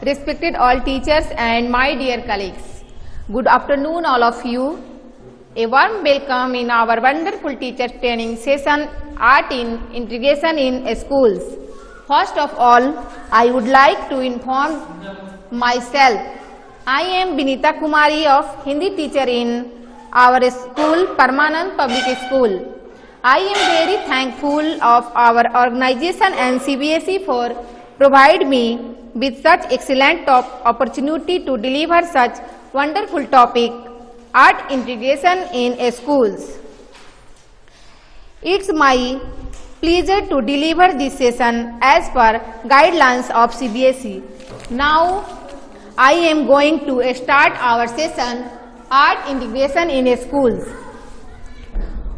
respected all teachers and my dear colleagues. Good afternoon all of you. A warm welcome in our wonderful teacher training session Art in Integration in Schools. First of all, I would like to inform myself. I am Binita Kumari of Hindi teacher in our school, Parmanand Public School. I am very thankful of our organization and CBSE for provide me with such excellent opportunity to deliver such wonderful topic, art integration in schools. It's my pleasure to deliver this session as per guidelines of CBSE. Now, I am going to start our session, art integration in schools.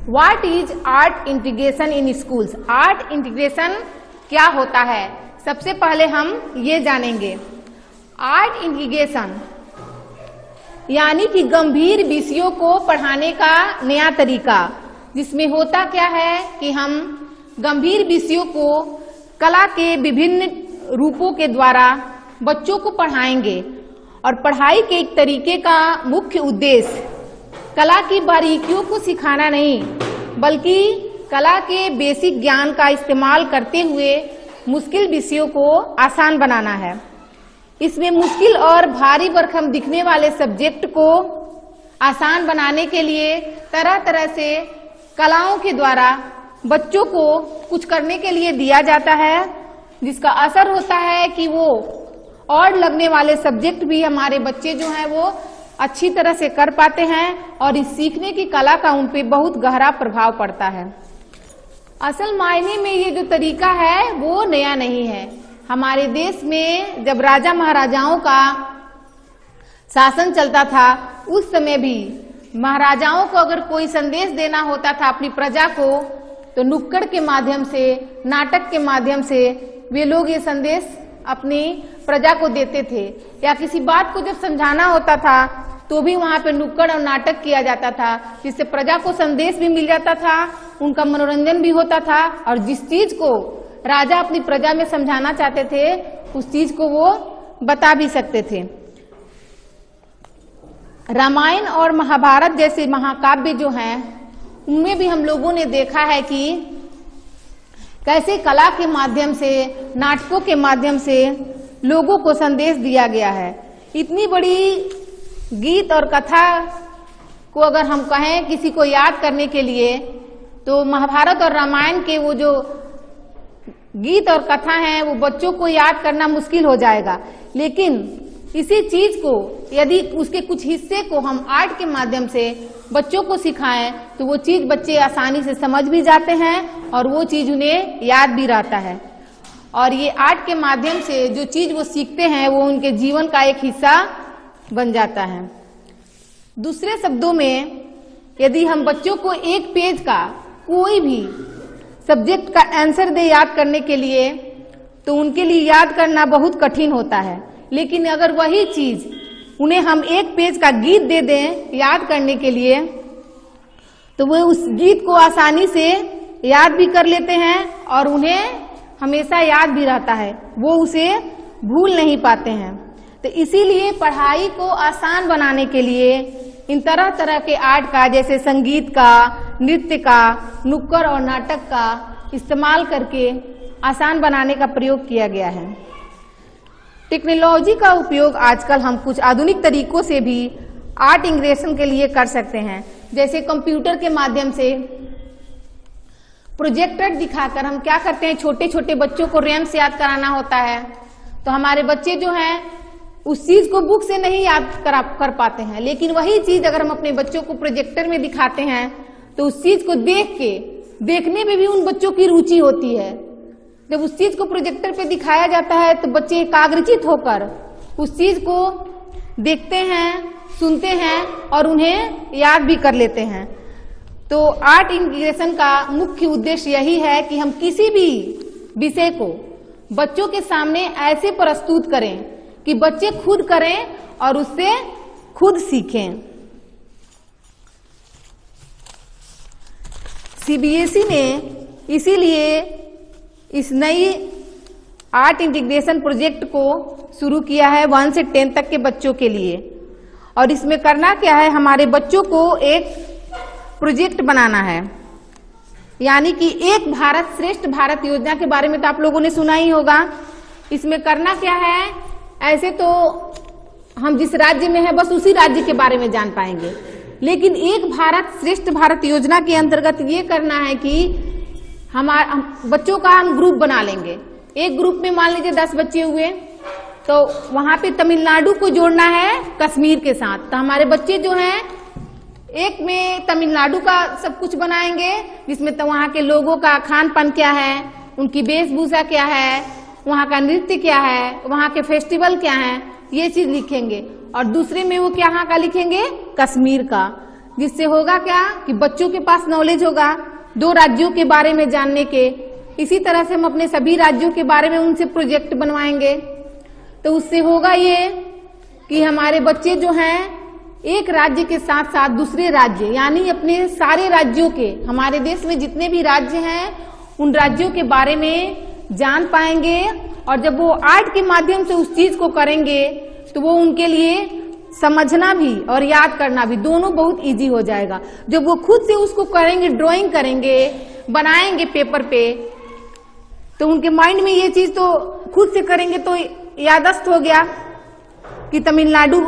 What is art integration in schools? Art integration क्या होता है? सबसे पहले हम ये जानेंगे। Art integration यानी कि गंभीर विषयों को पढ़ाने का नया तरीका, जिसमें होता क्या है कि हम गंभीर विषयों को कला के विभिन्न रूपों के द्वारा बच्चों को पढ़ाएंगे। और पढ़ाई के एक तरीके का मुख्य उद्देश्य कला की बारीकियों को सिखाना नहीं, बल्कि कला के बेसिक ज्ञान का इस्तेमाल करते हुए मुश्किल विषयों को आसान बनाना है। इसमें मुश्किल और भारी भरकम दिखने वाले सब्जेक्ट को आसान बनाने के लिए तरह तरह से कलाओं के द्वारा बच्चों को कुछ करने के लिए दिया जाता है, जिसका असर होता है कि वो और लगने वाले सब्जेक्ट भी हमारे बच्चे जो हैं वो अच्छी तरह से कर पाते हैं और इस सीखने की कला का उन पे बहुत गहरा प्रभाव पड़ता है। असल मायने में ये जो तरीका है वो नया नहीं है। हमारे देश में जब राजा महाराजाओं का शासन चलता था, उस समय भी महाराजाओं को अगर कोई संदेश देना होता था अपनी प्रजा को, तो नुक्कड़ के माध्यम से, नाटक के माध्यम से वे लोग ये संदेश अपनी प्रजा को देते थे। या किसी बात को जब समझाना होता था तो भी वहां पे नुक्कड़ और नाटक किया जाता था, जिससे प्रजा को संदेश भी मिल जाता था, उनका मनोरंजन भी होता था और जिस चीज को राजा अपनी प्रजा में समझाना चाहते थे उस चीज को वो बता भी सकते थे। रामायण और महाभारत जैसे महाकाव्य जो हैं, उनमें भी हम लोगों ने देखा है कि कैसे कला के माध्यम से, नाटकों के माध्यम से लोगों को संदेश दिया गया है। इतनी बड़ी गीत और कथा को अगर हम कहें किसी को याद करने के लिए, तो महाभारत और रामायण के वो जो गीत और कथा हैं वो बच्चों को याद करना मुश्किल हो जाएगा। लेकिन इसी चीज को यदि उसके कुछ हिस्से को हम आर्ट के माध्यम से बच्चों को सिखाएं तो वो चीज बच्चे आसानी से समझ भी जाते हैं और वो चीज उन्हें याद भी रहता है। और ये आर्ट के माध्यम से जो चीज वो सीखते हैं वो उनके जीवन का एक हिस्सा बन जाता है। दूसरे शब्दों में, यदि हम बच्चों को एक पेज का कोई भी सब्जेक्ट का आंसर दे याद करने के लिए, तो उनके लिए याद करना बहुत कठिन होता है। लेकिन अगर वही चीज उन्हें हम एक पेज का गीत दे दें याद करने के लिए, तो वो उस गीत को आसानी से याद भी कर लेते हैं और उन्हें हमेशा याद भी रहता है, वो उसे भूल नहीं पाते हैं। तो इसीलिए पढ़ाई को आसान बनाने के लिए इन तरह तरह के आर्ट का, जैसे संगीत का, नृत्य का, नुक्कड़ और नाटक का इस्तेमाल करके आसान बनाने का प्रयोग किया गया है। टेक्नोलॉजी का उपयोग आजकल हम कुछ आधुनिक तरीकों से भी आर्ट इंटीग्रेशन के लिए कर सकते हैं। जैसे कंप्यूटर के माध्यम से प्रोजेक्टर दिखाकर हम क्या करते हैं, छोटे छोटे बच्चों को रैम से याद कराना होता है, तो हमारे बच्चे जो हैं उस चीज को बुक से नहीं याद कर पाते हैं। लेकिन वही चीज अगर हम अपने बच्चों को प्रोजेक्टर में दिखाते हैं तो उस चीज को देखने में भी उन बच्चों की रुचि होती है। जब उस चीज को प्रोजेक्टर पे दिखाया जाता है तो बच्चे एकाग्रचित होकर उस चीज को देखते हैं, सुनते हैं और उन्हें याद भी कर लेते हैं। तो आर्ट इंटीग्रेशन का मुख्य उद्देश्य यही है कि हम किसी भी विषय को बच्चों के सामने ऐसे प्रस्तुत करें कि बच्चे खुद करें और उससे खुद सीखें। सीबीएसई ने इसीलिए इस नई आर्ट इंटीग्रेशन प्रोजेक्ट को शुरू किया है 1 से 10 तक के बच्चों के लिए। और इसमें करना क्या है, हमारे बच्चों को एक प्रोजेक्ट बनाना है, यानी कि एक भारत श्रेष्ठ भारत योजना के बारे में तो आप लोगों ने सुना ही होगा। इसमें करना क्या है, ऐसे तो हम जिस राज्य में है बस उसी राज्य के बारे में जान पाएंगे, लेकिन एक भारत श्रेष्ठ भारत योजना के अंतर्गत ये करना है कि बच्चों का हम ग्रुप बना लेंगे। एक ग्रुप में मान लीजिए 10 बच्चे हुए, तो वहां पे तमिलनाडु को जोड़ना है कश्मीर के साथ। तो हमारे बच्चे जो हैं एक में तमिलनाडु का सब कुछ बनाएंगे, जिसमें तो वहां के लोगों का खान पान क्या है, उनकी वेशभूषा क्या है, वहां का नृत्य क्या है, वहां के फेस्टिवल क्या है, ये चीज लिखेंगे। और दूसरे में वो क्या का लिखेंगे, कश्मीर का, जिससे होगा क्या कि बच्चों के पास नॉलेज होगा 2 राज्यों के बारे में जानने के। इसी तरह से हम अपने सभी राज्यों के बारे में उनसे प्रोजेक्ट बनवाएंगे, तो उससे होगा ये कि हमारे बच्चे जो हैं एक राज्य के साथ साथ दूसरे राज्य, यानी अपने सारे राज्यों के, हमारे देश में जितने भी राज्य हैं उन राज्यों के बारे में जान पाएंगे। और जब वो आर्ट के माध्यम से उस चीज को करेंगे तो वो उनके लिए समझना भी और याद करना भी दोनों बहुत इजी हो जाएगा। जब वो खुद से उसको करेंगे, ड्राइंग करेंगे, बनाएंगे पेपर पे, तो उनके माइंड में ये चीज तो खुद से करेंगे तो यादस्त हो गया कि तमिलनाडु,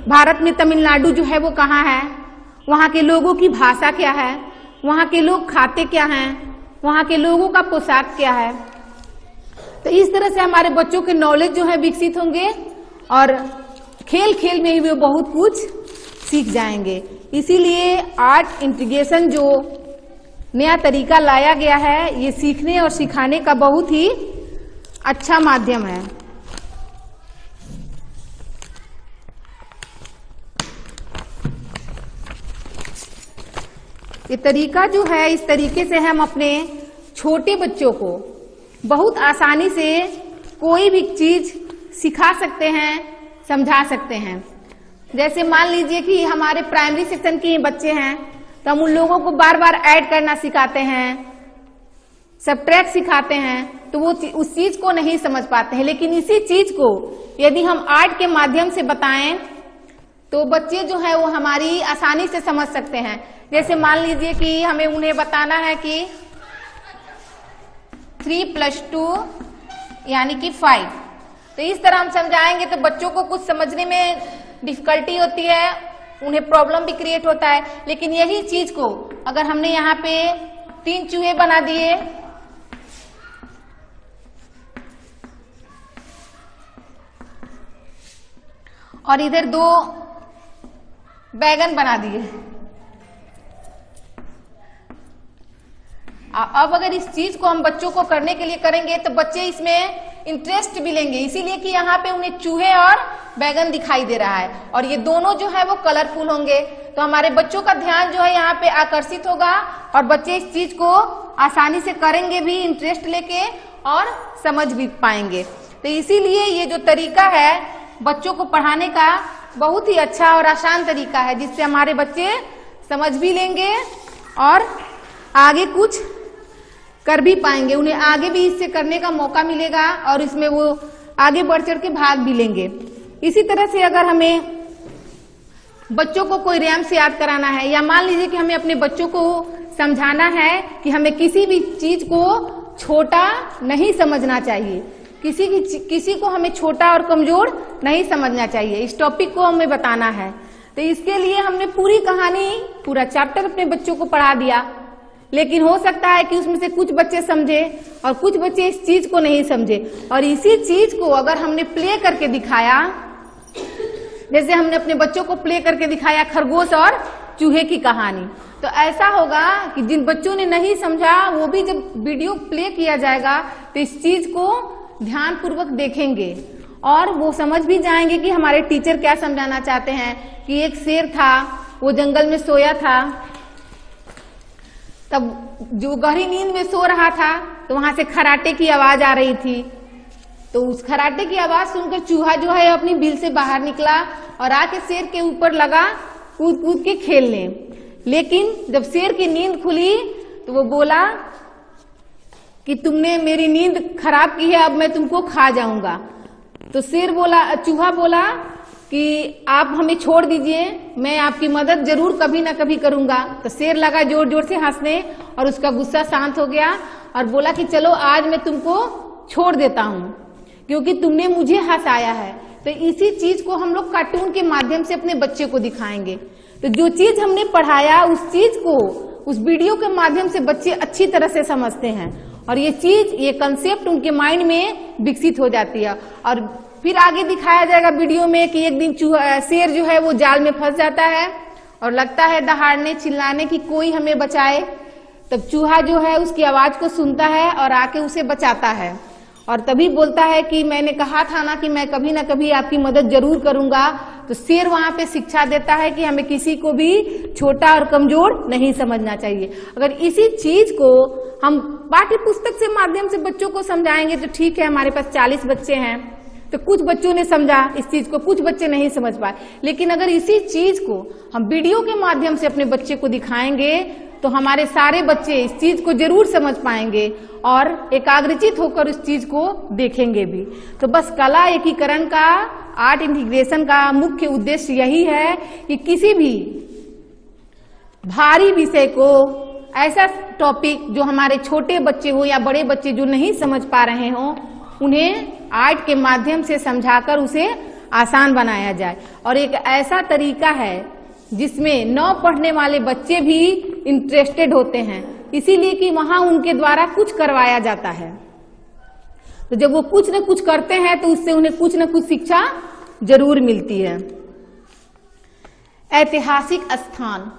भारत में तमिलनाडु जो है वो कहाँ है, वहां के लोगों की भाषा क्या है, वहां के लोग खाते क्या हैं, वहां के लोगों का पोशाक क्या है। तो इस तरह से हमारे बच्चों के नॉलेज जो है विकसित होंगे और खेल खेल में ही वे बहुत कुछ सीख जाएंगे। इसीलिए आर्ट इंटीग्रेशन जो नया तरीका लाया गया है, ये सीखने और सिखाने का बहुत ही अच्छा माध्यम है। ये तरीका जो है, इस तरीके से हम अपने छोटे बच्चों को बहुत आसानी से कोई भी चीज सिखा सकते हैं, समझा सकते हैं। जैसे मान लीजिए कि हमारे प्राइमरी सेक्शन के बच्चे हैं, तो हम उन लोगों को बार बार ऐड करना सिखाते हैं, सबट्रैक्ट सिखाते हैं, तो वो उस चीज को नहीं समझ पाते हैं। लेकिन इसी चीज को यदि हम आर्ट के माध्यम से बताएं तो बच्चे जो है वो हमारी आसानी से समझ सकते हैं। जैसे मान लीजिए कि हमें उन्हें बताना है कि 3 + 2 यानी कि 5, तो इस तरह हम समझाएंगे तो बच्चों को कुछ समझने में डिफिकल्टी होती है, उन्हें प्रॉब्लम भी क्रिएट होता है। लेकिन यही चीज को अगर हमने यहाँ पे 3 चूहे बना दिए और इधर 2 बैगन बना दिए, अब अगर इस चीज को हम बच्चों को करने के लिए करेंगे तो बच्चे इसमें इंटरेस्ट भी लेंगे, इसीलिए कि यहाँ पे उन्हें चूहे और बैगन दिखाई दे रहा है और ये दोनों जो है वो कलरफुल होंगे, तो हमारे बच्चों का ध्यान जो है यहाँ पे आकर्षित होगा और बच्चे इस चीज को आसानी से करेंगे भी, इंटरेस्ट लेके, और समझ भी पाएंगे। तो इसीलिए ये जो तरीका है बच्चों को पढ़ाने का बहुत ही अच्छा और आसान तरीका है, जिससे हमारे बच्चे समझ भी लेंगे और आगे कुछ कर भी पाएंगे, उन्हें आगे भी इससे करने का मौका मिलेगा और इसमें वो आगे बढ़ चढ़ के भाग भी लेंगे। इसी तरह से अगर हमें बच्चों को कोई रैम्स याद कराना है, या मान लीजिए कि हमें अपने बच्चों को समझाना है कि हमें किसी भी चीज को छोटा नहीं समझना चाहिए, किसी को हमें छोटा और कमजोर नहीं समझना चाहिए, इस टॉपिक को हमें बताना है। तो इसके लिए हमने पूरी कहानी, पूरा चैप्टर अपने बच्चों को पढ़ा दिया, लेकिन हो सकता है कि उसमें से कुछ बच्चे समझे और कुछ बच्चे इस चीज को नहीं समझे। और इसी चीज को अगर हमने प्ले करके दिखाया, जैसे हमने अपने बच्चों को प्ले करके दिखाया खरगोश और चूहे की कहानी, तो ऐसा होगा कि जिन बच्चों ने नहीं समझा वो भी जब वीडियो प्ले किया जाएगा तो इस चीज को ध्यान पूर्वक देखेंगे और वो समझ भी जाएंगे कि हमारे टीचर क्या समझाना चाहते हैं। कि एक शेर था, वो जंगल में सोया था, तब जो गहरी नींद में सो रहा था तो वहां से खराटे की आवाज आ रही थी, तो उस खराटे की आवाज सुनकर चूहा जो है अपनी बिल से बाहर निकला और आके शेर के ऊपर लगा कूद कूद के खेलने। लेकिन जब शेर की नींद खुली तो वो बोला कि तुमने मेरी नींद खराब की है, अब मैं तुमको खा जाऊंगा। तो चूहा बोला कि आप हमें छोड़ दीजिए, मैं आपकी मदद जरूर कभी ना कभी करूंगा। तो शेर लगा जोर जोर से हंसने और उसका गुस्सा शांत हो गया और बोला कि चलो आज मैं तुमको छोड़ देता हूं क्योंकि तुमने मुझे हंसाया है। तो इसी चीज को हम लोग कार्टून के माध्यम से अपने बच्चे को दिखाएंगे। तो जो चीज हमने पढ़ाया उस चीज को उस वीडियो के माध्यम से बच्चे अच्छी तरह से समझते हैं और ये कंसेप्ट उनके माइंड में विकसित हो जाती है। और फिर आगे दिखाया जाएगा वीडियो में कि एक दिन शेर जो है वो जाल में फंस जाता है और लगता है दहाड़ने चिल्लाने की कोई हमें बचाए। तब चूहा जो है उसकी आवाज को सुनता है और आके उसे बचाता है और तभी बोलता है कि मैंने कहा था ना कि मैं कभी ना कभी आपकी मदद जरूर करूंगा। तो शेर वहां पे शिक्षा देता है कि हमें किसी को भी छोटा और कमजोर नहीं समझना चाहिए। अगर इसी चीज को हम पाठ्य पुस्तक से माध्यम से बच्चों को समझाएंगे तो ठीक है, हमारे पास 40 बच्चे हैं तो कुछ बच्चों ने समझा इस चीज को, कुछ बच्चे नहीं समझ पाए। लेकिन अगर इसी चीज को हम वीडियो के माध्यम से अपने बच्चे को दिखाएंगे तो हमारे सारे बच्चे इस चीज को जरूर समझ पाएंगे और एकाग्रचित होकर इस चीज को देखेंगे भी। तो बस कला एकीकरण का, आर्ट इंटीग्रेशन का मुख्य उद्देश्य यही है कि किसी भी भारी विषय को, ऐसा टॉपिक जो हमारे छोटे बच्चे हो या बड़े बच्चे जो नहीं समझ पा रहे हो, उन्हें आर्ट के माध्यम से समझाकर उसे आसान बनाया जाए। और एक ऐसा तरीका है जिसमें न पढ़ने वाले बच्चे भी इंटरेस्टेड होते हैं, इसीलिए कि वहां उनके द्वारा कुछ करवाया जाता है। तो जब वो कुछ न कुछ करते हैं तो उससे उन्हें कुछ न कुछ शिक्षा जरूर मिलती है। ऐतिहासिक स्थान,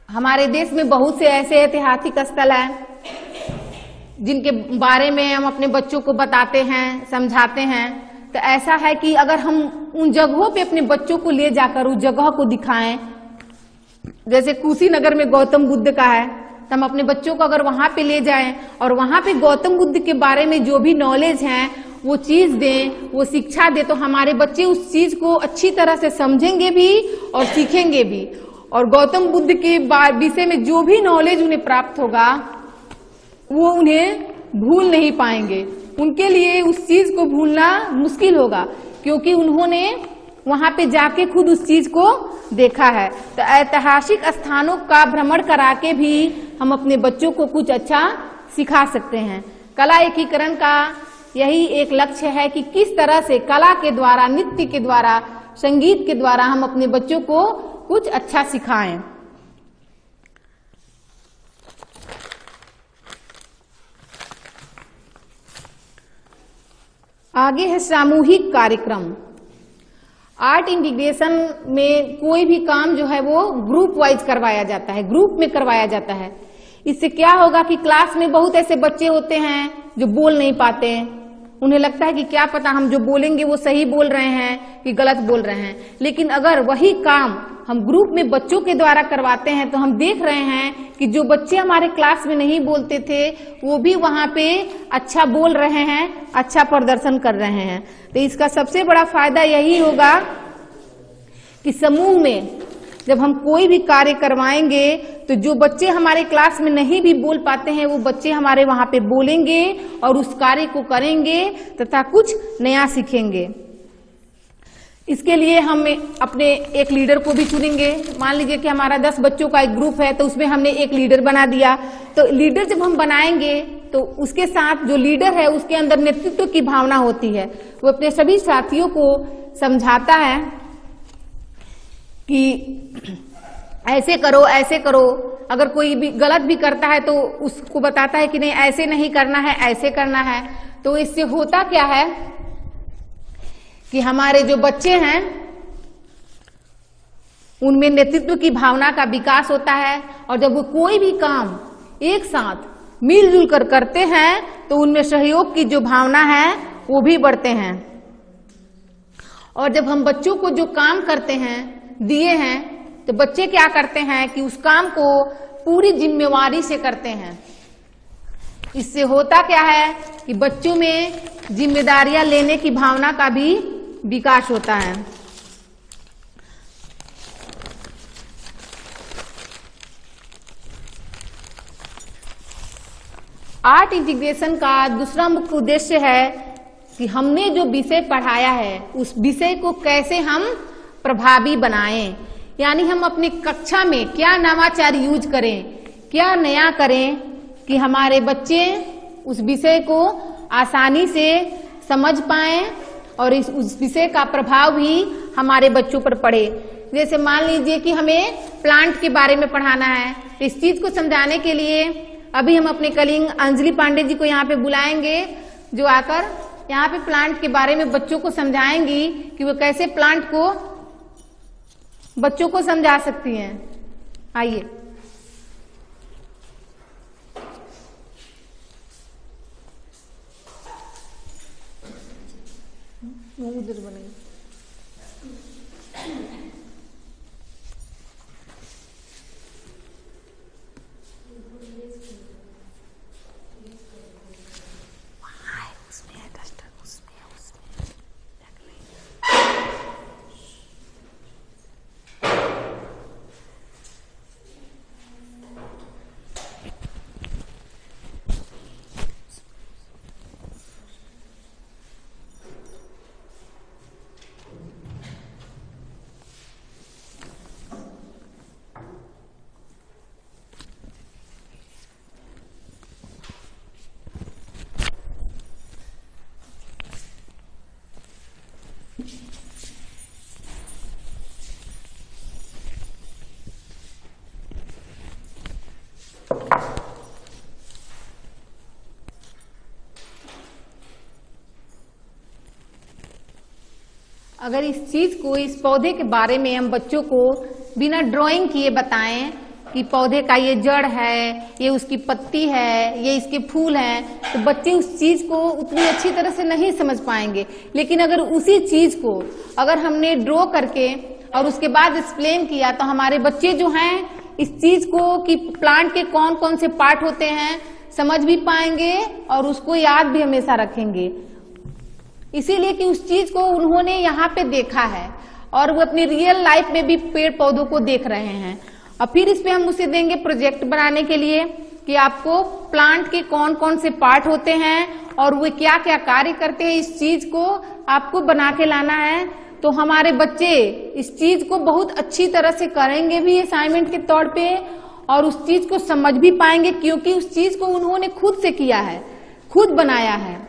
हमारे देश में बहुत से ऐसे ऐतिहासिक स्थल हैं जिनके बारे में हम अपने बच्चों को बताते हैं, समझाते हैं। तो ऐसा है कि अगर हम उन जगहों पे अपने बच्चों को ले जाकर उस जगह को दिखाएं, जैसे कुशीनगर में गौतम बुद्ध का है, तो हम अपने बच्चों को अगर वहां पे ले जाएं और वहां पे गौतम बुद्ध के बारे में जो भी नॉलेज है वो चीज दें, वो शिक्षा दें, तो हमारे बच्चे उस चीज को अच्छी तरह से समझेंगे भी और सीखेंगे भी। और गौतम बुद्ध के विषय में जो भी नॉलेज उन्हें प्राप्त होगा वो उन्हें भूल नहीं पाएंगे। उनके लिए उस चीज को भूलना मुश्किल होगा क्योंकि उन्होंने वहां पे जाके खुद उस चीज को देखा है। तो ऐतिहासिक स्थानों का भ्रमण करा के भी हम अपने बच्चों को कुछ अच्छा सिखा सकते हैं। कला एकीकरण का यही एक लक्ष्य है कि किस तरह से कला के द्वारा, नृत्य के द्वारा, संगीत के द्वारा हम अपने बच्चों को कुछ अच्छा सिखाएं। आगे है सामूहिक कार्यक्रम। आर्ट इंटीग्रेशन में कोई भी काम जो है वो ग्रुप वाइज करवाया जाता है, ग्रुप में करवाया जाता है। इससे क्या होगा कि क्लास में बहुत ऐसे बच्चे होते हैं जो बोल नहीं पाते हैं, उन्हें लगता है कि क्या पता हम जो बोलेंगे वो सही बोल रहे हैं कि गलत बोल रहे हैं। लेकिन अगर वही काम हम ग्रुप में बच्चों के द्वारा करवाते हैं तो हम देख रहे हैं कि जो बच्चे हमारे क्लास में नहीं बोलते थे वो भी वहां पे अच्छा बोल रहे हैं, अच्छा प्रदर्शन कर रहे हैं। तो इसका सबसे बड़ा फायदा यही होगा कि समूह में जब हम कोई भी कार्य करवाएंगे तो जो बच्चे हमारे क्लास में नहीं भी बोल पाते हैं वो बच्चे हमारे वहां पे बोलेंगे और उस कार्य को करेंगे तथा कुछ नया सीखेंगे। इसके लिए हम अपने एक लीडर को भी चुनेंगे। मान लीजिए कि हमारा 10 बच्चों का एक ग्रुप है तो उसमें हमने एक लीडर बना दिया। तो लीडर जब हम बनाएंगे तो उसके साथ जो लीडर है उसके अंदर नेतृत्व की भावना होती है। वो अपने सभी साथियों को समझाता है कि ऐसे करो, ऐसे करो। अगर कोई भी गलत भी करता है तो उसको बताता है कि नहीं ऐसे नहीं करना है, ऐसे करना है। तो इससे होता क्या है कि हमारे जो बच्चे हैं उनमें नेतृत्व की भावना का विकास होता है और जब वो कोई भी काम एक साथ मिलजुल कर करते हैं तो उनमें सहयोग की जो भावना है वो भी बढ़ते हैं। और जब हम बच्चों को जो काम करते हैं, दिए हैं, तो बच्चे क्या करते हैं कि उस काम को पूरी जिम्मेवारी से करते हैं। इससे होता क्या है कि बच्चों में जिम्मेदारियां लेने की भावना का भी विकास होता है। आर्ट इंटीग्रेशन का दूसरा मुख्य उद्देश्य है कि हमने जो विषय पढ़ाया है उस विषय को कैसे हम प्रभावी बनाएं, यानी हम अपनी कक्षा में क्या नवाचार यूज करें, क्या नया करें कि हमारे बच्चे उस विषय को आसानी से समझ पाएं और उस विषय का प्रभाव भी हमारे बच्चों पर पड़े। जैसे मान लीजिए कि हमें प्लांट के बारे में पढ़ाना है, तो इस चीज को समझाने के लिए अभी हम अपने कलीग अंजलि पांडे जी को यहाँ पे बुलाएंगे, जो आकर यहाँ पे प्लांट के बारे में बच्चों को समझाएंगी कि वो कैसे प्लांट को बच्चों को समझा सकती हैं। आइए। उधर बनेगी। अगर इस चीज को, इस पौधे के बारे में हम बच्चों को बिना ड्राइंग किए बताएं कि पौधे का ये जड़ है, ये उसकी पत्ती है, ये इसके फूल हैं, तो बच्चे उस चीज को उतनी अच्छी तरह से नहीं समझ पाएंगे। लेकिन अगर उसी चीज को अगर हमने ड्रॉ करके और उसके बाद एक्सप्लेन किया तो हमारे बच्चे जो हैं इस चीज को कि प्लांट के कौन कौन से पार्ट होते हैं समझ भी पाएंगे और उसको याद भी हमेशा रखेंगे। इसीलिए कि उस चीज को उन्होंने यहाँ पे देखा है और वो अपनी रियल लाइफ में भी पेड़ पौधों को देख रहे हैं। और फिर इस पे हम उसे देंगे प्रोजेक्ट बनाने के लिए कि आपको प्लांट के कौन कौन से पार्ट होते हैं और वे क्या क्या कार्य करते हैं, इस चीज को आपको बना के लाना है। तो हमारे बच्चे इस चीज को बहुत अच्छी तरह से करेंगे भी असाइनमेंट के तौर पे और उस चीज को समझ भी पाएंगे, क्योंकि उस चीज को उन्होंने खुद से किया है, खुद बनाया है।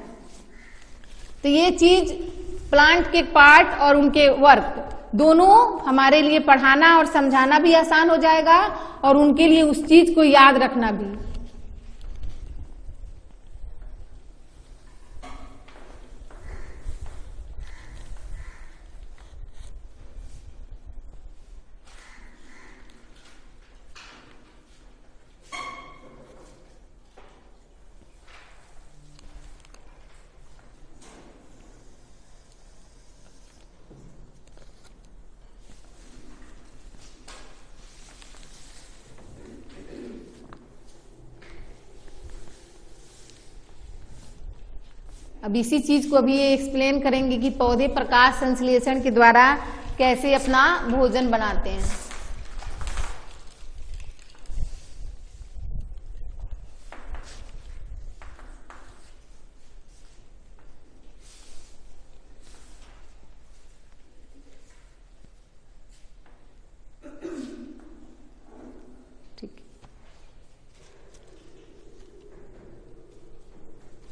तो ये चीज प्लांट के पार्ट और उनके वर्क दोनों हमारे लिए पढ़ाना और समझाना भी आसान हो जाएगा और उनके लिए उस चीज को याद रखना भी। अब इसी चीज को अभी ये एक्सप्लेन करेंगे कि पौधे प्रकाश संश्लेषण के द्वारा कैसे अपना भोजन बनाते हैं।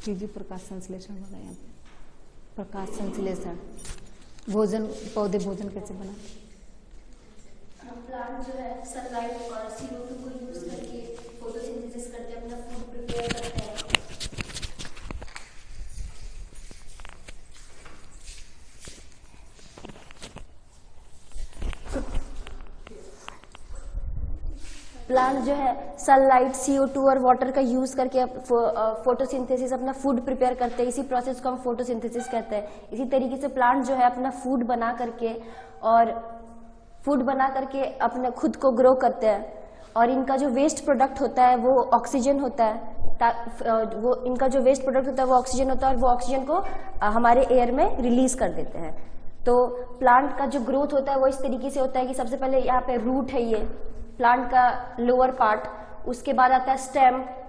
जी प्रकाश संश्लेषण होगा यहाँ पे। प्रकाश संश्लेषण भोजन, पौधे भोजन कैसे बनाते हैं? प्लांट जो है सनलाइट और CO2 को यूज करके फोटोसिंथेसिस करते हैं, अपना फूड प्रिपेयर करते हैं। प्लांट जो है सनलाइट, CO2 और वाटर का यूज करके फोटोसिंथेसिस अपना फूड प्रिपेयर करते हैं। इसी प्रोसेस को हम फोटोसिंथेसिस कहते हैं। इसी तरीके से प्लांट जो है अपना फूड बना करके अपने खुद को ग्रो करते हैं और इनका जो वेस्ट प्रोडक्ट होता है वो ऑक्सीजन होता है। इनका जो वेस्ट प्रोडक्ट होता है वो ऑक्सीजन होता है और वो ऑक्सीजन को हमारे एयर में रिलीज कर देते हैं। तो प्लांट का जो ग्रोथ होता है वो इस तरीके से होता है कि सबसे पहले यहाँ पे रूट है, ये प्लांट का लोअर पार्ट, उसके बाद आता है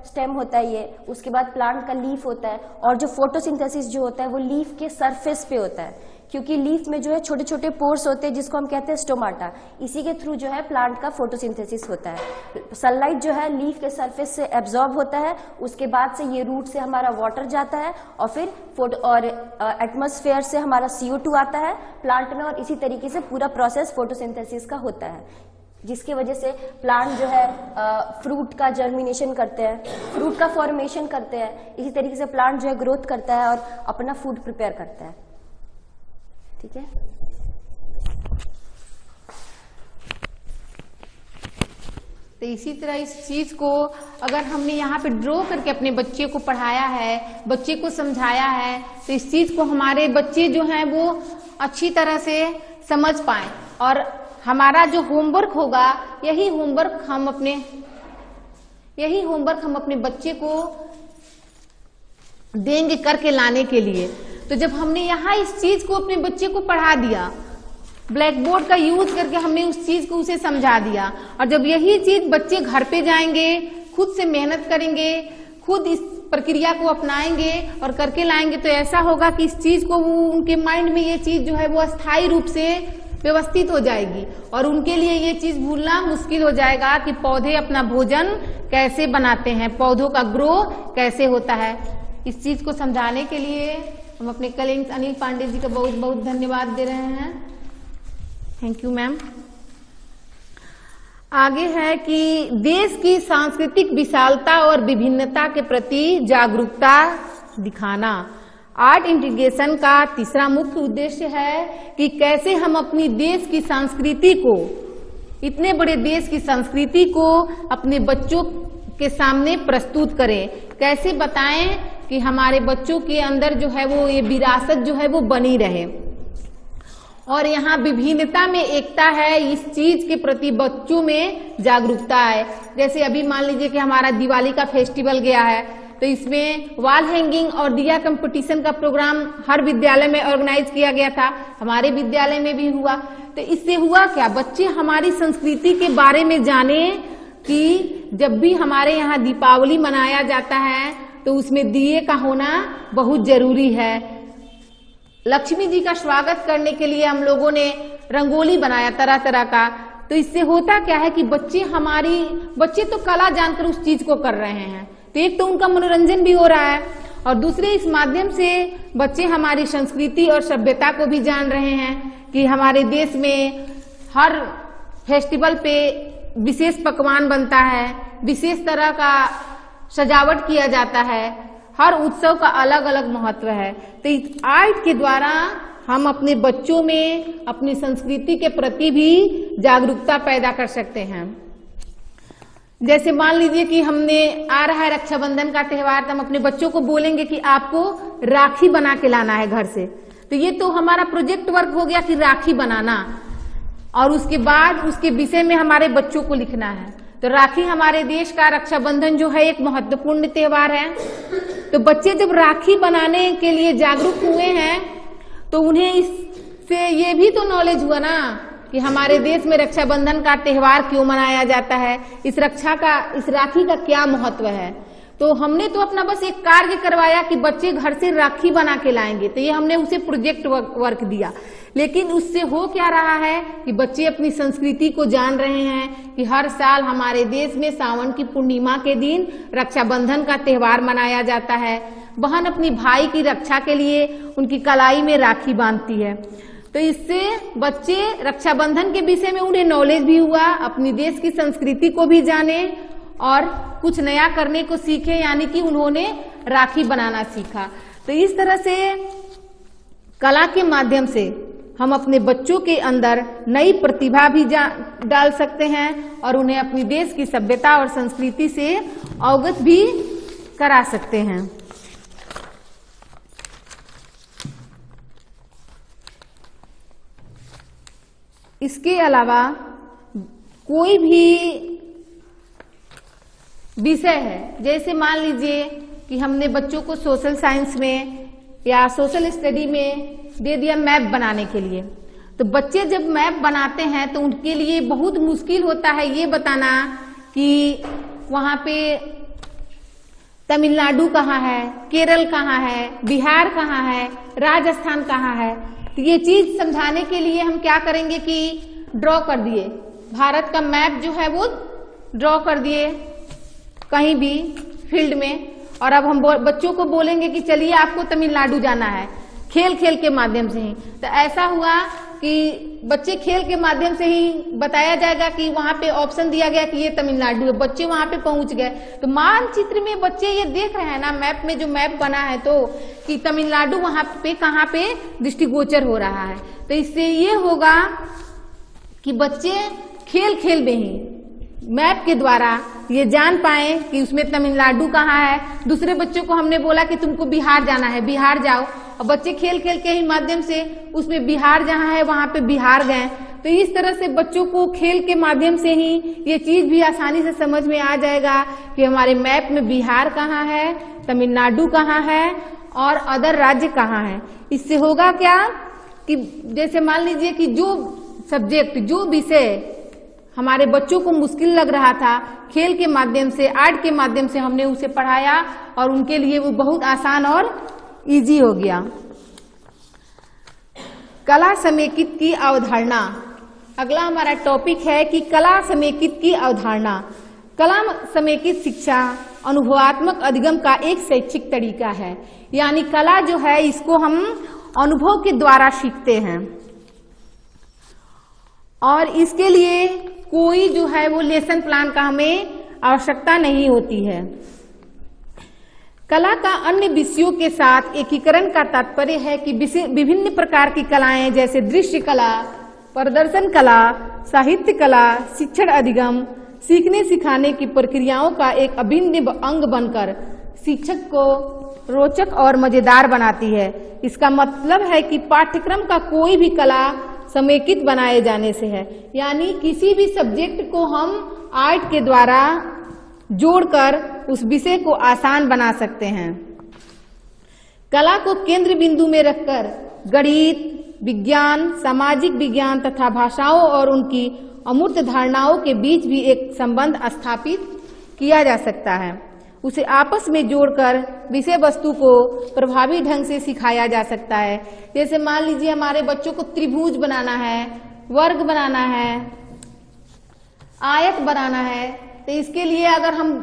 स्टेम होता है ये, उसके बाद प्लांट का लीफ होता है, और जो फोटोसिंथेसिस जो होता है वो लीफ के सरफेस पे होता है, क्योंकि लीफ में जो है छोटे छोटे पोर्स होते हैं जिसको हम कहते हैं स्टोमाटा, इसी के थ्रू जो है प्लांट का फोटोसिंथेसिस होता है। सनलाइट जो है लीफ के सरफेस से एब्जॉर्ब होता है, उसके बाद से ये रूट से हमारा वाटर जाता है और फिर एटमॉस्फेयर से हमारा CO2 आता है प्लांट में, और इसी तरीके से पूरा प्रोसेस फोटोसिंथेसिस का होता है, जिसकी वजह से प्लांट जो है फ्रूट का जर्मिनेशन करते हैं, फ्रूट का फॉर्मेशन करते हैं, इसी तरीके से प्लांट जो है ग्रोथ करता है और अपना फूड प्रिपेयर करता है। ठीक है, तो इसी तरह इस चीज को अगर हमने यहाँ पे ड्रॉ करके अपने बच्चे को पढ़ाया है, बच्चे को समझाया है, तो इस चीज को हमारे बच्चे जो हैं वो अच्छी तरह से समझ पाए, और हमारा जो होमवर्क होगा यही होमवर्क हम अपने बच्चे को देंगे करके लाने के लिए। तो जब हमने यहाँ इस चीज को अपने बच्चे को पढ़ा दिया, ब्लैक बोर्ड का यूज करके हमने उस चीज को उसे समझा दिया, और जब यही चीज बच्चे घर पे जाएंगे, खुद से मेहनत करेंगे, खुद इस प्रक्रिया को अपनाएंगे और करके लाएंगे, तो ऐसा होगा कि इस चीज को उनके माइंड में ये चीज जो है वो अस्थायी रूप से व्यवस्थित हो जाएगी, और उनके लिए ये चीज भूलना मुश्किल हो जाएगा कि पौधे अपना भोजन कैसे बनाते हैं, पौधों का ग्रो कैसे होता है। इस चीज को समझाने के लिए हम अपने कलीग्स अनिल पांडे जी का बहुत बहुत धन्यवाद दे रहे हैं। Thank you ma'am. आगे है कि देश की सांस्कृतिक विशालता और विभिन्नता के प्रति जागरूकता दिखाना। आर्ट इंटीग्रेशन का तीसरा मुख्य उद्देश्य है कि कैसे हम अपनी देश की संस्कृति को, इतने बड़े देश की संस्कृति को अपने बच्चों के सामने प्रस्तुत करें, कैसे बताएं कि हमारे बच्चों के अंदर जो है वो ये विरासत जो है वो बनी रहे, और यहाँ विभिन्नता में एकता है, इस चीज के प्रति बच्चों में जागरूकता है। जैसे अभी मान लीजिए कि हमारा दिवाली का फेस्टिवल गया है, तो इसमें वॉल हैंगिंग और दिया कंपटीशन का प्रोग्राम हर विद्यालय में ऑर्गेनाइज किया गया था, हमारे विद्यालय में भी हुआ। तो इससे हुआ क्या, बच्चे हमारी संस्कृति के बारे में जाने कि जब भी हमारे यहाँ दीपावली मनाया जाता है तो उसमें दिए का होना बहुत जरूरी है। लक्ष्मी जी का स्वागत करने के लिए हम लोगों ने रंगोली बनाया तरह तरह का। तो इससे होता क्या है कि बच्चे तो कला जानकर उस चीज को कर रहे हैं, तो एक तो उनका मनोरंजन भी हो रहा है, और दूसरे इस माध्यम से बच्चे हमारी संस्कृति और सभ्यता को भी जान रहे हैं कि हमारे देश में हर फेस्टिवल पे विशेष पकवान बनता है, विशेष तरह का सजावट किया जाता है, हर उत्सव का अलग अलग महत्व है। तो इस आर्ट के द्वारा हम अपने बच्चों में अपनी संस्कृति के प्रति भी जागरूकता पैदा कर सकते हैं। जैसे मान लीजिए कि हमने आ रहा है रक्षाबंधन का त्योहार, तो हम अपने बच्चों को बोलेंगे कि आपको राखी बना के लाना है घर से। तो ये तो हमारा प्रोजेक्ट वर्क हो गया कि राखी बनाना, और उसके बाद उसके विषय में हमारे बच्चों को लिखना है। तो राखी हमारे देश का, रक्षाबंधन जो है एक महत्वपूर्ण त्योहार है। तो बच्चे जब राखी बनाने के लिए जागरूक हुए हैं तो उन्हें इससे ये भी तो नॉलेज हुआ ना कि हमारे देश में रक्षाबंधन का त्योहार क्यों मनाया जाता है, इस राखी का क्या महत्व है। तो हमने तो अपना बस एक कार्य करवाया कि बच्चे घर से राखी बना के लाएंगे, तो ये हमने उसे प्रोजेक्ट वर्क दिया। लेकिन उससे हो क्या रहा है कि बच्चे अपनी संस्कृति को जान रहे हैं कि हर साल हमारे देश में सावन की पूर्णिमा के दिन रक्षाबंधन का त्योहार मनाया जाता है। बहन अपनी भाई की रक्षा के लिए उनकी कलाई में राखी बांधती है। तो इससे बच्चे रक्षाबंधन के विषय में उन्हें नॉलेज भी हुआ, अपनी देश की संस्कृति को भी जाने और कुछ नया करने को सीखे, यानी कि उन्होंने राखी बनाना सीखा। तो इस तरह से कला के माध्यम से हम अपने बच्चों के अंदर नई प्रतिभा भी डाल सकते हैं और उन्हें अपनी देश की सभ्यता और संस्कृति से अवगत भी करा सकते हैं। इसके अलावा कोई भी विषय है, जैसे मान लीजिए कि हमने बच्चों को सोशल साइंस में या सोशल स्टडी में दे दिया मैप बनाने के लिए, तो बच्चे जब मैप बनाते हैं तो उनके लिए बहुत मुश्किल होता है ये बताना कि वहां पे तमिलनाडु कहाँ है, केरल कहाँ है, बिहार कहाँ है, राजस्थान कहाँ है। तो ये चीज समझाने के लिए हम क्या करेंगे कि ड्रॉ कर दिए, भारत का मैप जो है वो ड्रॉ कर दिए कहीं भी फील्ड में। और अब हम बच्चों को बोलेंगे कि चलिए आपको तमिलनाडु जाना है, खेल खेल के माध्यम से ही। तो ऐसा हुआ कि बच्चे खेल के माध्यम से ही बताया जाएगा कि वहां पे ऑप्शन दिया गया कि ये तमिलनाडु है, बच्चे वहां पे पहुंच गए। तो मानचित्र में बच्चे ये देख रहे हैं ना, मैप में जो मैप बना है तो कि तमिलनाडु वहां पे कहाँ पे दृष्टिगोचर हो रहा है। तो इससे ये होगा कि बच्चे खेल खेल में ही मैप के द्वारा ये जान पाए कि उसमें तमिलनाडु कहाँ है। दूसरे बच्चों को हमने बोला कि तुमको बिहार जाना है, बिहार जाओ, और बच्चे खेल खेल के ही माध्यम से उसमें बिहार जहाँ है वहां पे बिहार गए। तो इस तरह से बच्चों को खेल के माध्यम से ही ये चीज भी आसानी से समझ में आ जाएगा कि हमारे मैप में बिहार कहाँ है, तमिलनाडु कहाँ है और अदर राज्य कहाँ है। इससे होगा क्या कि जैसे मान लीजिए कि जो सब्जेक्ट, जो विषय हमारे बच्चों को मुश्किल लग रहा था, खेल के माध्यम से, आर्ट के माध्यम से हमने उसे पढ़ाया और उनके लिए वो बहुत आसान और इजी हो गया। कला समेकित की अवधारणा, अगला हमारा टॉपिक है कि कला समेकित की अवधारणा। कला समेकित शिक्षा अनुभवात्मक अधिगम का एक शैक्षिक तरीका है, यानी कला जो है इसको हम अनुभव के द्वारा सीखते हैं और इसके लिए कोई जो है वो लेसन प्लान का हमें आवश्यकता नहीं होती है। कला का अन्य विषयों के साथ एकीकरण का तात्पर्य है कि विभिन्न प्रकार की कलाएं जैसे दृश्य कला, प्रदर्शन कला, साहित्य कला, शिक्षण अधिगम, सीखने सिखाने की प्रक्रियाओं का एक अभिन्न अंग बनकर शिक्षक को रोचक और मजेदार बनाती है। इसका मतलब है कि पाठ्यक्रम का कोई भी कला समेकित बनाए जाने से है, यानी किसी भी सब्जेक्ट को हम आर्ट के द्वारा जोड़कर उस विषय को आसान बना सकते हैं। कला को केंद्र बिंदु में रखकर गणित, विज्ञान, सामाजिक विज्ञान तथा भाषाओं और उनकी अमूर्त धारणाओं के बीच भी एक संबंध स्थापित किया जा सकता है। उसे आपस में जोड़कर विषय वस्तु को प्रभावी ढंग से सिखाया जा सकता है। जैसे मान लीजिए हमारे बच्चों को त्रिभुज बनाना है, वर्ग बनाना है, आयत बनाना है, तो इसके लिए अगर हम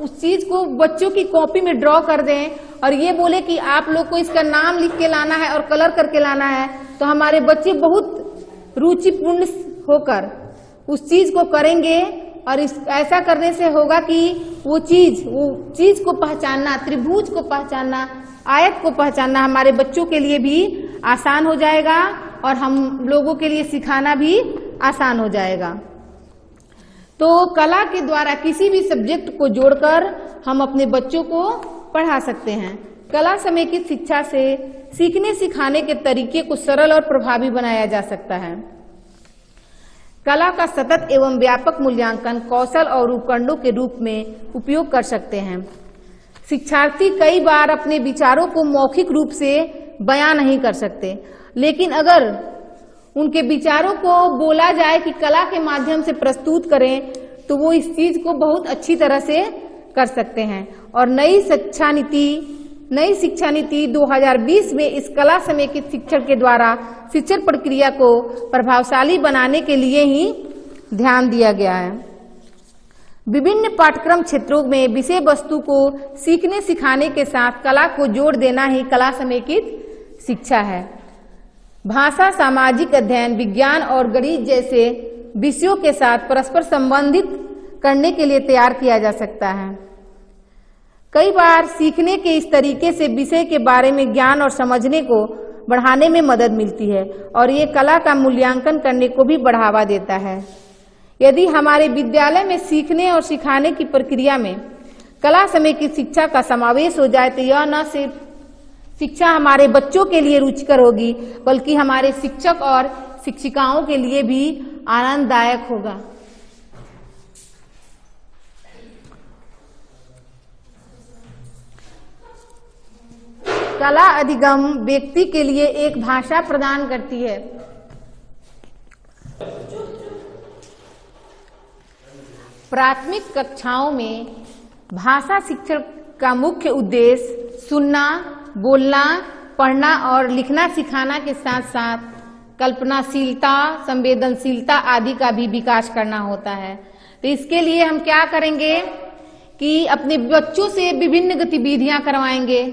उस चीज को बच्चों की कॉपी में ड्रॉ कर दें और ये बोले कि आप लोग को इसका नाम लिख के लाना है और कलर करके लाना है, तो हमारे बच्चे बहुत रुचिपूर्ण होकर उस चीज को करेंगे। और ऐसा करने से होगा कि वो चीज को पहचानना, त्रिभुज को पहचानना, आयत को पहचानना हमारे बच्चों के लिए भी आसान हो जाएगा और हम लोगों के लिए सिखाना भी आसान हो जाएगा। तो कला के द्वारा किसी भी सब्जेक्ट को जोड़कर हम अपने बच्चों को पढ़ा सकते हैं। कला समेकित शिक्षा से सीखने सिखाने के तरीके को सरल और प्रभावी बनाया जा सकता है। कला का सतत एवं व्यापक मूल्यांकन कौशल और उपकरणों के रूप में उपयोग कर सकते हैं। शिक्षार्थी कई बार अपने विचारों को मौखिक रूप से बयां नहीं कर सकते, लेकिन अगर उनके विचारों को बोला जाए कि कला के माध्यम से प्रस्तुत करें तो वो इस चीज को बहुत अच्छी तरह से कर सकते हैं। और नई शिक्षा नीति 2020 में इस कला समेकित शिक्षण के द्वारा शिक्षण प्रक्रिया को प्रभावशाली बनाने के लिए ही ध्यान दिया गया है। विभिन्न पाठ्यक्रम क्षेत्रों में विषय वस्तु को सीखने सिखाने के साथ कला को जोड़ देना ही कला समेकित शिक्षा है। भाषा, सामाजिक अध्ययन, विज्ञान और गणित जैसे विषयों के साथ परस्पर संबंधित करने के लिए तैयार किया जा सकता है। कई बार सीखने के इस तरीके से विषय के बारे में ज्ञान और समझने को बढ़ाने में मदद मिलती है और ये कला का मूल्यांकन करने को भी बढ़ावा देता है। यदि हमारे विद्यालय में सीखने और सिखाने की प्रक्रिया में कला समेकित शिक्षा का समावेश हो जाए तो यह न सिर्फ शिक्षा हमारे बच्चों के लिए रुचिकर होगी बल्कि हमारे शिक्षक और शिक्षिकाओं के लिए भी आनंददायक होगा। कला अधिगम व्यक्ति के लिए एक भाषा प्रदान करती है। प्राथमिक कक्षाओं में भाषा शिक्षण का मुख्य उद्देश्य सुनना, बोलना, पढ़ना और लिखना सिखाना के साथ साथ कल्पनाशीलता, संवेदनशीलता आदि का भी विकास करना होता है। तो इसके लिए हम क्या करेंगे कि अपने बच्चों से विभिन्न गतिविधियां करवाएंगे,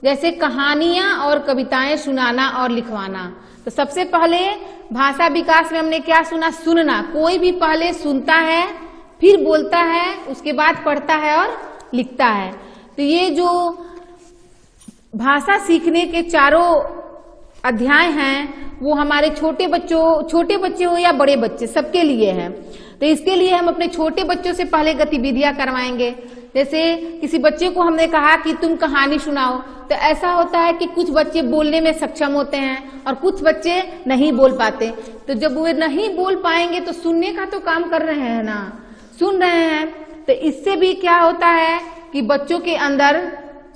जैसे कहानियां और कविताएं सुनाना और लिखवाना। तो सबसे पहले भाषा विकास में हमने क्या सुना? सुनना। कोई भी पहले सुनता है, फिर बोलता है, उसके बाद पढ़ता है और लिखता है। तो ये जो भाषा सीखने के चारों अध्याय हैं वो हमारे छोटे बच्चे हो या बड़े बच्चे, सबके लिए हैं। तो इसके लिए हम अपने छोटे बच्चों से पहले गतिविधियां करवाएंगे। जैसे किसी बच्चे को हमने कहा कि तुम कहानी सुनाओ, तो ऐसा होता है कि कुछ बच्चे बोलने में सक्षम होते हैं और कुछ बच्चे नहीं बोल पाते। तो जब वे नहीं बोल पाएंगे तो सुनने का तो काम कर रहे हैं ना, सुन रहे हैं। तो इससे भी क्या होता है कि बच्चों के अंदर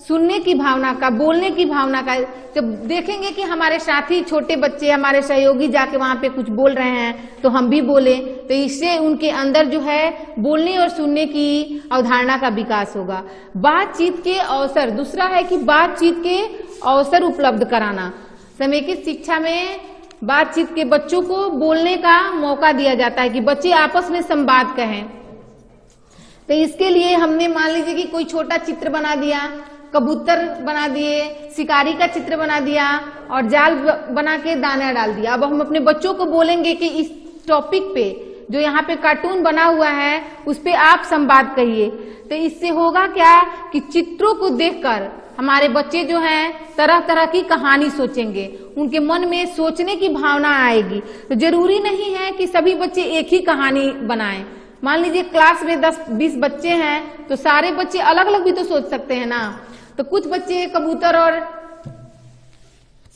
सुनने की भावना का, बोलने की भावना का, जब देखेंगे कि हमारे साथी छोटे बच्चे, हमारे सहयोगी जाके वहां पे कुछ बोल रहे हैं तो हम भी बोले, तो इससे उनके अंदर जो है बोलने और सुनने की अवधारणा का विकास होगा। बातचीत के अवसर, दूसरा है कि बातचीत के अवसर उपलब्ध कराना। समेकित शिक्षा में बातचीत के बच्चों को बोलने का मौका दिया जाता है कि बच्चे आपस में संवाद कहें। तो इसके लिए हमने मान लीजिए कि कोई छोटा चित्र बना दिया, कबूतर बना दिए, शिकारी का चित्र बना दिया और जाल बना के दाना डाल दिया। अब हम अपने बच्चों को बोलेंगे कि इस टॉपिक पे जो यहाँ पे कार्टून बना हुआ है उस पे आप संवाद कहिए। तो इससे होगा क्या कि चित्रों को देखकर हमारे बच्चे जो हैं तरह तरह की कहानी सोचेंगे, उनके मन में सोचने की भावना आएगी। तो जरूरी नहीं है कि सभी बच्चे एक ही कहानी बनाएं। मान लीजिए क्लास में 10-20 बच्चे हैं तो सारे बच्चे अलग अलग भी तो सोच सकते हैं ना। तो कुछ बच्चे कबूतर और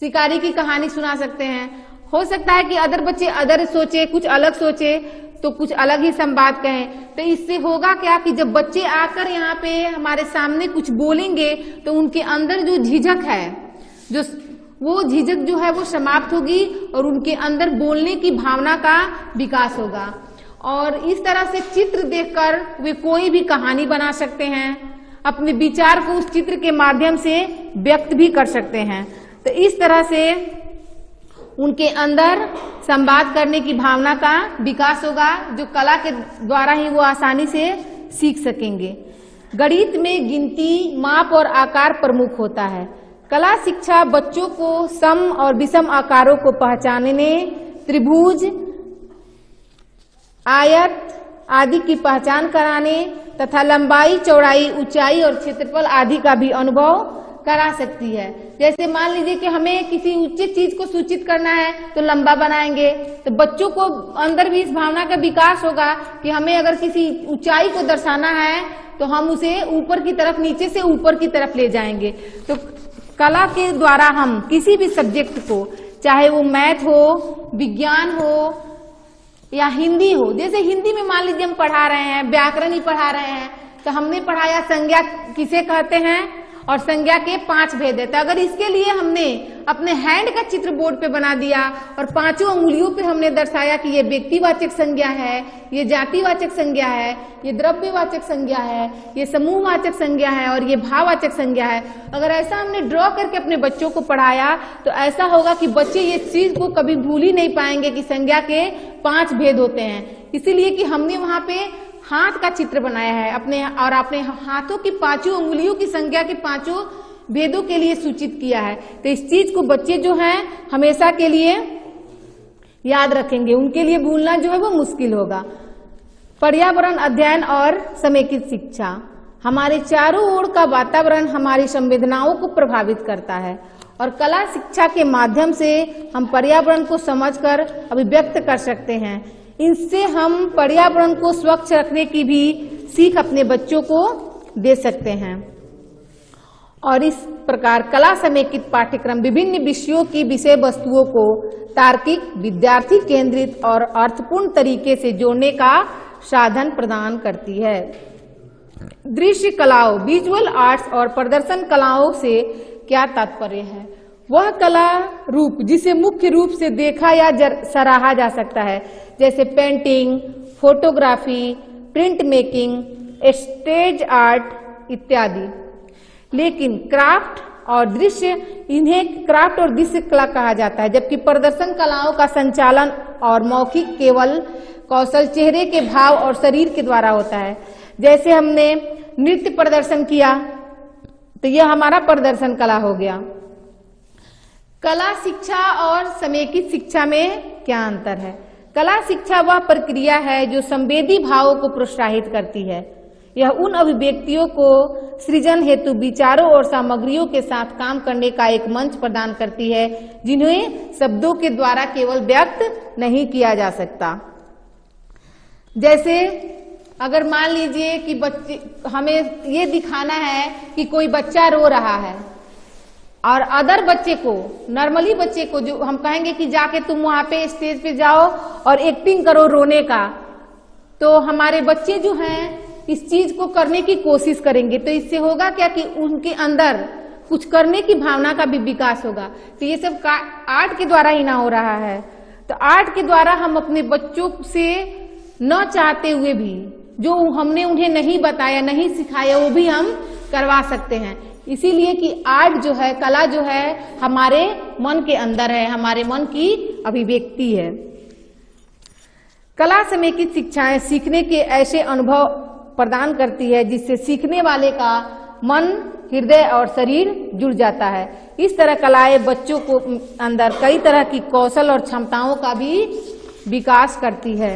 शिकारी की कहानी सुना सकते हैं। हो सकता है कि अदर बच्चे अदर सोचे, कुछ अलग सोचे, तो कुछ अलग ही संवाद कहें। तो इससे होगा क्या कि जब बच्चे आकर यहाँ पे हमारे सामने कुछ बोलेंगे तो उनके अंदर जो झिझक है, वो झिझक जो है वो समाप्त होगी और उनके अंदर बोलने की भावना का विकास होगा। और इस तरह से चित्र देखकर वे कोई भी कहानी बना सकते हैं, अपने विचार को उस चित्र के माध्यम से व्यक्त भी कर सकते हैं। तो इस तरह से उनके अंदर संवाद करने की भावना का विकास होगा, जो कला के द्वारा ही वो आसानी से सीख सकेंगे। गणित में गिनती, माप और आकार प्रमुख होता है। कला शिक्षा बच्चों को सम और विषम आकारों को पहचानने, त्रिभुज, आयत आदि की पहचान कराने तथा लंबाई, चौड़ाई, ऊंचाई और क्षेत्रफल आदि का भी अनुभव करा सकती है। जैसे मान लीजिए कि हमें किसी उचित चीज को सूचित करना है तो लंबा बनाएंगे, तो बच्चों को अंदर भी इस भावना का विकास होगा कि हमें अगर किसी ऊंचाई को दर्शाना है तो हम उसे ऊपर की तरफ, नीचे से ऊपर की तरफ ले जाएंगे। तो कला के द्वारा हम किसी भी सब्जेक्ट को, चाहे वो मैथ हो, विज्ञान हो या हिंदी हो, जैसे हिंदी में मान लीजिए हम पढ़ा रहे हैं, व्याकरण ही पढ़ा रहे हैं, तो हमने पढ़ाया संज्ञा किसे कहते हैं और संज्ञा के 5 भेद है। तो अगर इसके लिए हमने अपने हैंड का चित्र बोर्ड पे बना दिया और 5 अंगुलियों पे हमने दर्शाया कि ये व्यक्तिवाचक संज्ञा है, ये जातिवाचक संज्ञा है, ये द्रव्यवाचक संज्ञा है, ये समूहवाचक संज्ञा है और ये भाववाचक संज्ञा है, अगर ऐसा हमने ड्रॉ करके अपने बच्चों को पढ़ाया तो ऐसा होगा कि बच्चे ये चीज को कभी भूल ही नहीं पाएंगे कि संज्ञा के 5 भेद होते हैं। इसीलिए कि हमने वहां पे हाथ का चित्र बनाया है अपने, और अपने हाथों की 5 अंगुलियों की संज्ञा के 5 भेदों के लिए सूचित किया है। तो इस चीज को बच्चे जो हैं हमेशा के लिए याद रखेंगे, उनके लिए भूलना जो है वो मुश्किल होगा। पर्यावरण अध्ययन और समेकित शिक्षा, हमारे चारों ओर का वातावरण हमारी संवेदनाओं को प्रभावित करता है और कला शिक्षा के माध्यम से हम पर्यावरण को समझकर अभिव्यक्त कर सकते हैं। इनसे हम पर्यावरण को स्वच्छ रखने की भी सीख अपने बच्चों को दे सकते हैं। और इस प्रकार कला समेकित पाठ्यक्रम विभिन्न विषयों की विषय वस्तुओं को तार्किक, विद्यार्थी केंद्रित और अर्थपूर्ण तरीके से जोड़ने का साधन प्रदान करती है। दृश्य कलाओं, विजुअल आर्ट्स और प्रदर्शन कलाओं से क्या तात्पर्य है? वह कला रूप जिसे मुख्य रूप से देखा या सराहा जा सकता है, जैसे painting, photography, print making, stage art इत्यादि। लेकिन क्राफ्ट और दृश्य, इन्हें क्राफ्ट और दृश्य कला कहा जाता है, जबकि प्रदर्शन कलाओं का संचालन और मौखिक केवल कौशल चेहरे के भाव और शरीर के द्वारा होता है। जैसे हमने नृत्य प्रदर्शन किया तो यह हमारा प्रदर्शन कला हो गया। कला शिक्षा और समेकित शिक्षा में क्या अंतर है? कला शिक्षा वह प्रक्रिया है जो संवेदी भावों को प्रोत्साहित करती है। यह उन अभिव्यक्तियों को सृजन हेतु विचारों और सामग्रियों के साथ काम करने का एक मंच प्रदान करती है, जिन्हें शब्दों के द्वारा केवल व्यक्त नहीं किया जा सकता। जैसे अगर मान लीजिए कि बच्चे, हमें ये दिखाना है कि कोई बच्चा रो रहा है और अदर बच्चे को, नॉर्मली बच्चे को जो हम कहेंगे कि जाके तुम वहां पे स्टेज पे जाओ और एक्टिंग करो रोने का, तो हमारे बच्चे जो हैं इस चीज को करने की कोशिश करेंगे। तो इससे होगा क्या कि उनके अंदर कुछ करने की भावना का भी विकास होगा। तो ये सब आर्ट के द्वारा ही ना हो रहा है। तो आर्ट के द्वारा हम अपने बच्चों से न चाहते हुए भी जो हमने उन्हें नहीं बताया, नहीं सिखाया, वो भी हम करवा सकते हैं। इसीलिए कि आर्ट जो है, कला जो है, हमारे मन के अंदर है, हमारे मन की अभिव्यक्ति है। कला समेकित शिक्षाएं सीखने के ऐसे अनुभव प्रदान करती है जिससे सीखने वाले का मन, हृदय और शरीर जुड़ जाता है। इस तरह कलाएं बच्चों को अंदर कई तरह की कौशल और क्षमताओं का भी विकास करती है।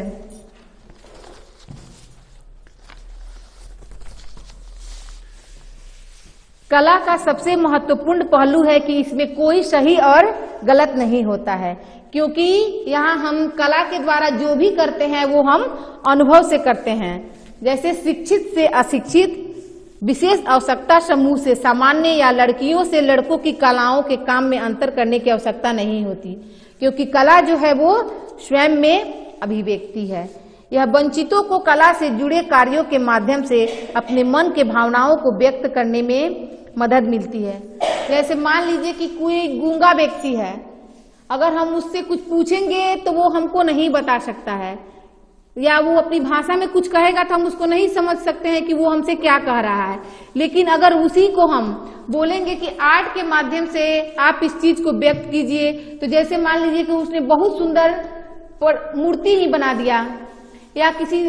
कला का सबसे महत्वपूर्ण पहलू है कि इसमें कोई सही और गलत नहीं होता है, क्योंकि यहाँ हम कला के द्वारा जो भी करते हैं वो हम अनुभव से करते हैं। जैसे शिक्षित से अशिक्षित, विशेष आवश्यकता समूह से सामान्य या लड़कियों से लड़कों की कलाओं के काम में अंतर करने की आवश्यकता नहीं होती, क्योंकि कला जो है वो स्वयं में अभिव्यक्ति है। यह वंचितों को कला से जुड़े कार्यों के माध्यम से अपने मन के भावनाओं को व्यक्त करने में मदद मिलती है। जैसे मान लीजिए कि कोई गूंगा व्यक्ति है, अगर हम उससे कुछ पूछेंगे तो वो हमको नहीं बता सकता है, या वो अपनी भाषा में कुछ कहेगा तो हम उसको नहीं समझ सकते हैं कि वो हमसे क्या कह रहा है। लेकिन अगर उसी को हम बोलेंगे कि आर्ट के माध्यम से आप इस चीज को व्यक्त कीजिए, तो जैसे मान लीजिए कि उसने बहुत सुंदर मूर्ति ही बना दिया या किसी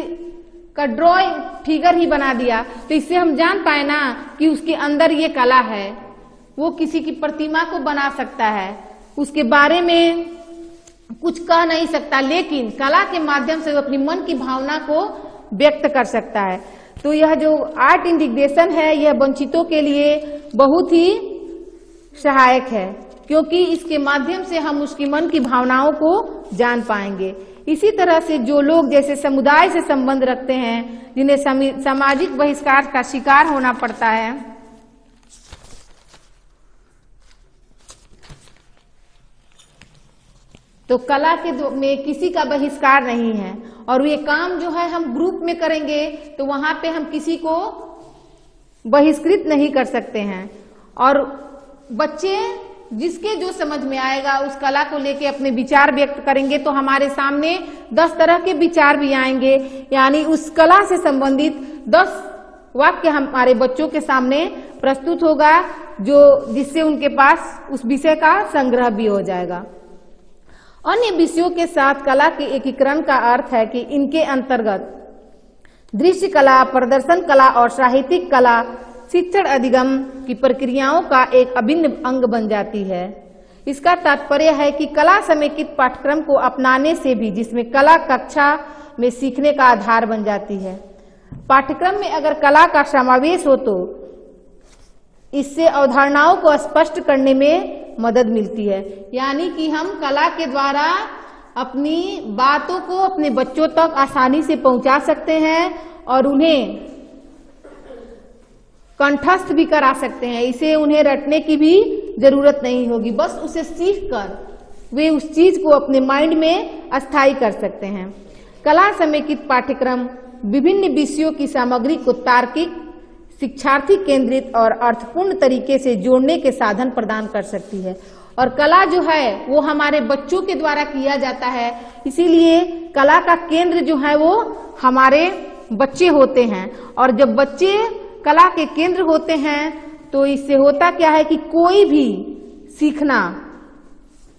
का ड्राइंग फिगर ही बना दिया, तो इससे हम जान पाए ना कि उसके अंदर ये कला है। वो किसी की प्रतिमा को बना सकता है, उसके बारे में कुछ कह नहीं सकता, लेकिन कला के माध्यम से वो अपनी मन की भावना को व्यक्त कर सकता है। तो यह जो आर्ट इंडिग्नेशन है, यह वंचितों के लिए बहुत ही सहायक है, क्योंकि इसके माध्यम से हम उसकी मन की भावनाओं को जान पाएंगे। इसी तरह से जो लोग जैसे समुदाय से संबंध रखते हैं, जिन्हें सामाजिक बहिष्कार का शिकार होना पड़ता है, तो कला के में किसी का बहिष्कार नहीं है, और ये काम जो है हम ग्रुप में करेंगे तो वहां पे हम किसी को बहिष्कृत नहीं कर सकते हैं। और बच्चे जिसके जो समझ में आएगा उस कला को लेके अपने विचार व्यक्त करेंगे, तो हमारे सामने 10 तरह के विचार भी आएंगे, यानी उस कला से संबंधित 10 वाक्य हमारे बच्चों के सामने प्रस्तुत होगा, जो जिससे उनके पास उस विषय का संग्रह भी हो जाएगा। अन्य विषयों के साथ कला के एकीकरण का अर्थ है कि इनके अंतर्गत दृश्य कला, प्रदर्शन कला और साहित्यिक कला शिक्षण अधिगम की प्रक्रियाओं का एक अभिन्न अंग बन जाती है। इसका तात्पर्य है कि कला समेकित पाठ्यक्रम को अपनाने से भी, जिसमें कला कक्षा में सीखने का आधार बन जाती है। पाठ्यक्रम में अगर कला का समावेश हो तो इससे अवधारणाओं को स्पष्ट करने में मदद मिलती है, यानी कि हम कला के द्वारा अपनी बातों को अपने बच्चों तक आसानी से पहुंचा सकते हैं और उन्हें कंठस्थ भी करा सकते हैं। इसे उन्हें रटने की भी जरूरत नहीं होगी, बस उसे सीखकर वे उस चीज को अपने माइंड में अस्थायी कर सकते हैं। कला समेकित पाठ्यक्रम विभिन्न विषयों की सामग्री को तार्किक, शिक्षार्थी केंद्रित और अर्थपूर्ण तरीके से जोड़ने के साधन प्रदान कर सकती है। और कला जो है वो हमारे बच्चों के द्वारा किया जाता है, इसीलिए कला का केंद्र जो है वो हमारे बच्चे होते हैं। और जब बच्चे कला के केंद्र होते हैं तो इससे होता क्या है कि कोई भी सीखना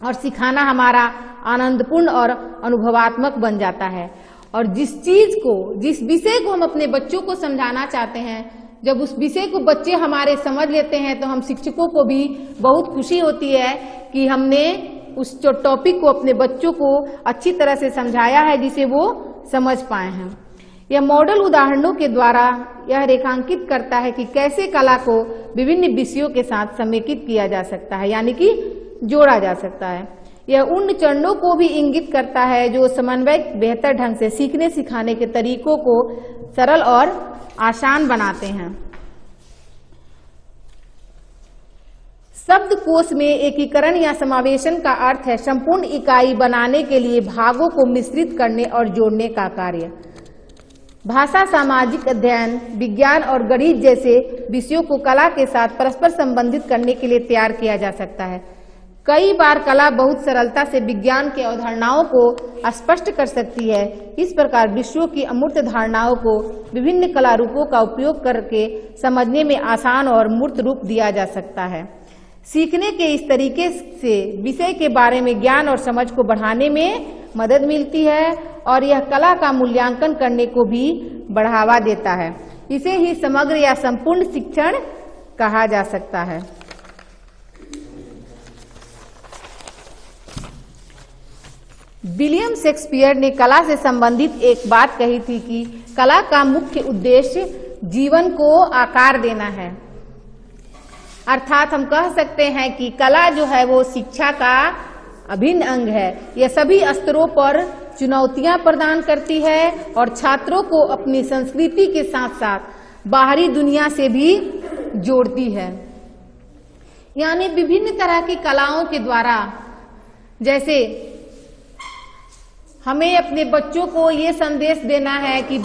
और सिखाना हमारा आनंदपूर्ण और अनुभवात्मक बन जाता है। और जिस विषय को हम अपने बच्चों को समझाना चाहते हैं, जब उस विषय को बच्चे हमारे समझ लेते हैं तो हम शिक्षकों को भी बहुत खुशी होती है कि हमने उस टॉपिक को अपने बच्चों को अच्छी तरह से समझाया है जिसे वो समझ पाए हैं। यह मॉडल उदाहरणों के द्वारा यह रेखांकित करता है कि कैसे कला को विभिन्न विषयों के साथ समेकित किया जा सकता है, यानी कि जोड़ा जा सकता है। यह उन चरणों को भी इंगित करता है जो समन्वय बेहतर ढंग से सीखने सिखाने के तरीकों को सरल और आसान बनाते हैं। शब्दकोश में एकीकरण या समावेशन का अर्थ है संपूर्ण इकाई बनाने के लिए भागों को मिश्रित करने और जोड़ने का कार्य। भाषा, सामाजिक अध्ययन, विज्ञान और गणित जैसे विषयों को कला के साथ परस्पर संबंधित करने के लिए तैयार किया जा सकता है। कई बार कला बहुत सरलता से विज्ञान की अवधारणाओं को स्पष्ट कर सकती है। इस प्रकार विश्व की अमूर्त धारणाओं को विभिन्न कला रूपों का उपयोग करके समझने में आसान और मूर्त रूप दिया जा सकता है। सीखने के इस तरीके से विषय के बारे में ज्ञान और समझ को बढ़ाने में मदद मिलती है और यह कला का मूल्यांकन करने को भी बढ़ावा देता है। इसे ही समग्र या संपूर्ण शिक्षण कहा जा सकता है। विलियम शेक्सपियर ने कला से संबंधित एक बात कही थी कि कला का मुख्य उद्देश्य जीवन को आकार देना है। अर्थात हम कह सकते हैं कि कला जो है वो शिक्षा का अभिन्न अंग है। यह सभी स्तरों पर चुनौतियां प्रदान करती है और छात्रों को अपनी संस्कृति के साथ साथ बाहरी दुनिया से भी जोड़ती है। यानी विभिन्न तरह की कलाओं के द्वारा, जैसे हमें अपने बच्चों को ये संदेश देना है कि